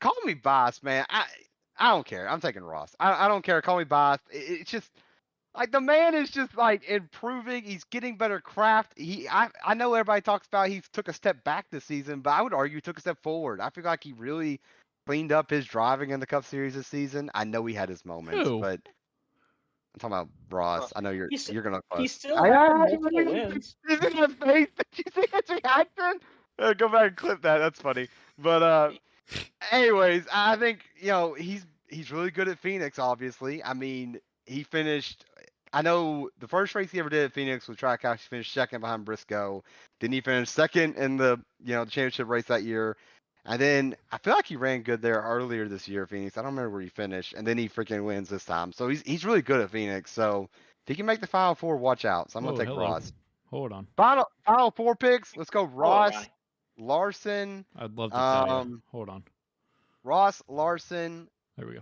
call me boss, man. I don't care. I'm taking Ross. I don't care. Call me boss. It's just like the man is just like improving. He's getting better craft. I know everybody talks about he took a step back this season, but I would argue he took a step forward. I feel like he really cleaned up his driving in the Cup Series this season. I know he had his moments, but I'm talking about Ross. I know you're gonna. He still had multiple wins. Is it a face? Did you see his reaction? Go back and clip that. That's funny. But anyways, I think he's really good at Phoenix. Obviously, I mean he finished. I know the first race he ever did at Phoenix was Trackhouse. He finished second behind Briscoe. Then he finished second in the the championship race that year. And then I feel like he ran good there earlier this year, Phoenix. I don't remember where he finished, and then he freaking wins this time. So he's really good at Phoenix. So if he can make the Final Four, watch out. So I'm gonna Whoa, take hello. Ross. Hold on. Final four picks. Let's go Ross, Ronnie. Larson. I'd love to tell you. Hold on. Ross, Larson. There we go.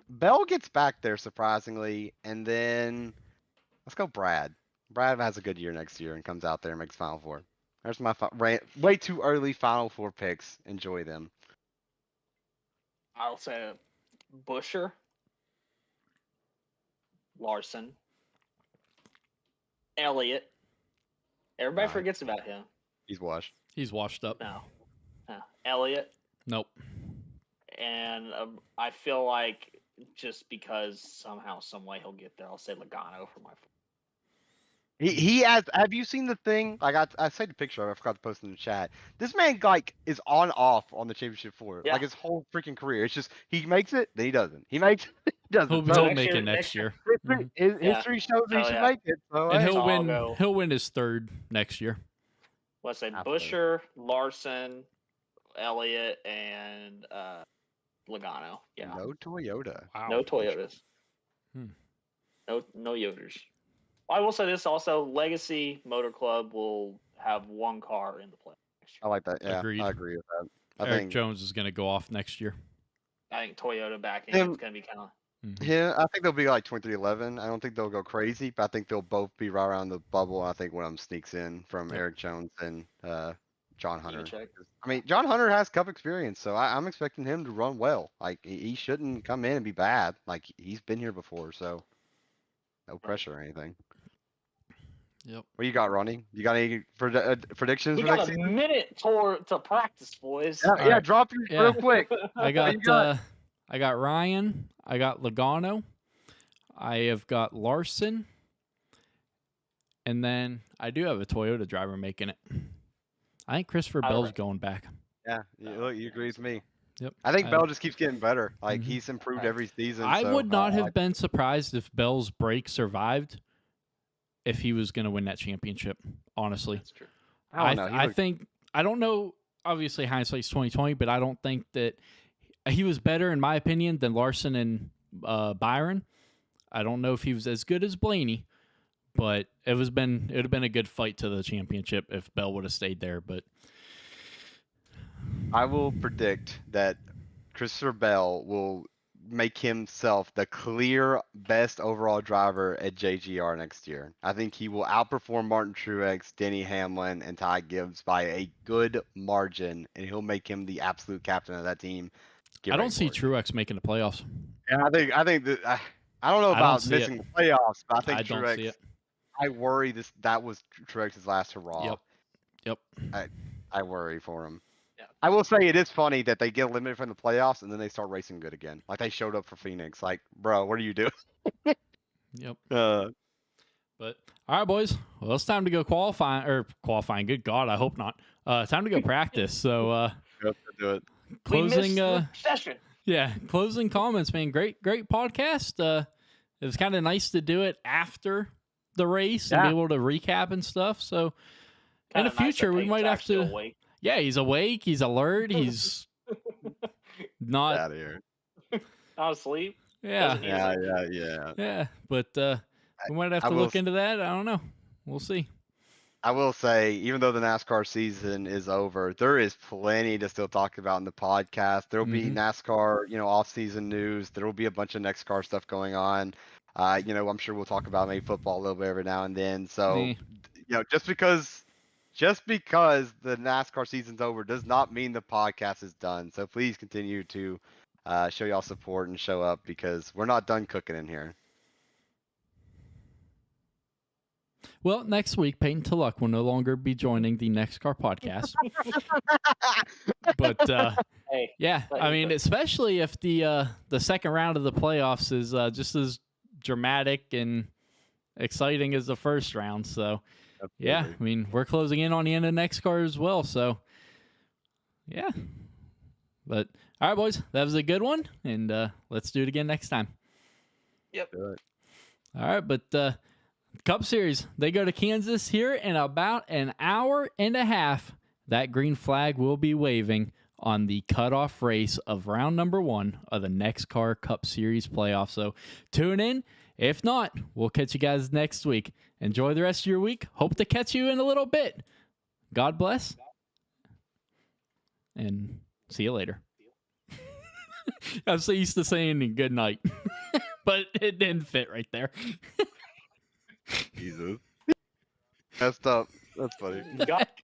Bell gets back there surprisingly, and then let's go Brad. Brad has a good year next year and comes out there and makes Final Four. There's my way too early Final Four picks. Enjoy them. I'll say Busher, Larson, Elliott. Everybody forgets about him. He's washed. He's washed up. No. Elliott. Nope. And I feel like just because somehow, some way he'll get there, I'll say Logano for my. He has. Have you seen the thing? Like I saved the picture of it, I forgot to post it in the chat. This man like is on off on the championship floor. Yeah. Like his whole freaking career. It's just he makes it, then he doesn't. He makes it, he doesn't. He'll So next make year- it next year. history shows he Oh, should yeah. make it. So And hey. he'll I'll win. go. He'll win his third next year. Let's say After. Busher, Larson, Elliott, and Logano. Yeah. No Toyota. Wow. No Toyotas. Hmm. No Yoders. I will say this also: Legacy Motor Club will have one car in the play next I year. like that. Yeah, Agreed. I agree with that. I Eric think Jones is going to go off next year. I think Toyota backing Him- is going to be kind of. Yeah, I think they'll be like 23-11. I don't think they'll go crazy, but I think they'll both be right around the bubble. I think one of them sneaks in from Yep. Eric Jones and John Hunter. check. I mean, John Hunter has Cup experience, so I'm expecting him to run well. Like he shouldn't come in and be bad. Like he's been here before, so no pressure or anything. Yep. What you got, Ronnie? You got any predictions We for got next a season? minute to practice, boys. Yeah, Alright. drop yours Yeah. real quick. I you got, got? I got Ryan. I got Logano. I have got Larson. And then I do have a Toyota driver making it. I think Christopher All Bell's right. going back. Yeah, look, you agree with me. Yep. I think I- Bell just keeps getting better. Like Mhm. he's improved Right. every season. I so would not have like- been surprised if Bell's break survived if he was going to win that championship, honestly. That's true. I don't know. He I looked- think I don't know. Obviously, hindsight's 2020, but I don't think that he was better, in my opinion, than Larson and Byron. I don't know if he was as good as Blaney, but it would have been a good fight to the championship if Bell would have stayed there. But I will predict that Christopher Bell will make himself the clear best overall driver at JGR next year. I think he will outperform Martin Truex, Denny Hamlin, and Ty Gibbs by a good margin, and he'll make him the absolute captain of that team. Get I don't ready see for it. Truex making the playoffs. Yeah, I think that I don't know I don't about see missing the playoffs, but I think I don't Truex. see it. I worry that was Truex's last hurrah. Yep. I worry for him. Yeah. I will say it is funny that they get eliminated from the playoffs and then they start racing good again. Like they showed up for Phoenix. Like, bro, what are you doing? Yep. But All right, boys. Well, it's time to go qualifying. Good God, I hope not. Time to go practice. So, do it. closing. We missed the session. Yeah, closing comments, man. Great podcast. It was kind of nice to do it after the race and be Yeah. able to recap and stuff. So, in Kinda the nice that future, we Peyton's might have actually to. awake. Yeah, he's awake. He's alert. He's not. Out of here. Not asleep. Yeah, Doesn't Yeah, Easy. yeah. But we might have I to will look into that. I don't know. We'll see. I will say, even though the NASCAR season is over, there is plenty to still talk about in the podcast. There will be Mhm. NASCAR, off-season news. There will be a bunch of NEXXTCAR stuff going on. I'm sure we'll talk about maybe football a little bit every now and then. So, just because the NASCAR season's over does not mean the podcast is done. So please continue to show y'all support and show up because we're not done cooking in here. Well, next week, Peyton Tulloch will no longer be joining the NEXXTCAR podcast. But Hey, yeah, But I you mean, could- especially if the second round of the playoffs is just as dramatic and exciting as the first round. So yeah, I mean, we're closing in on the end of NEXXTCAR as well. So yeah, but all right, boys, that was a good one, and let's do it again next time. Yep. Do it. All right, but Cup Series, they go to Kansas here in about an hour and a half. That green flag will be waving on the cutoff race of round number 1 of the NEXXTCAR Cup Series playoff. So tune in. If not, we'll catch you guys next week. Enjoy the rest of your week. Hope to catch you in a little bit. God bless. And see you later. I'm so used to saying good night, but it didn't fit right there. Jesus. Messed up. That's funny. God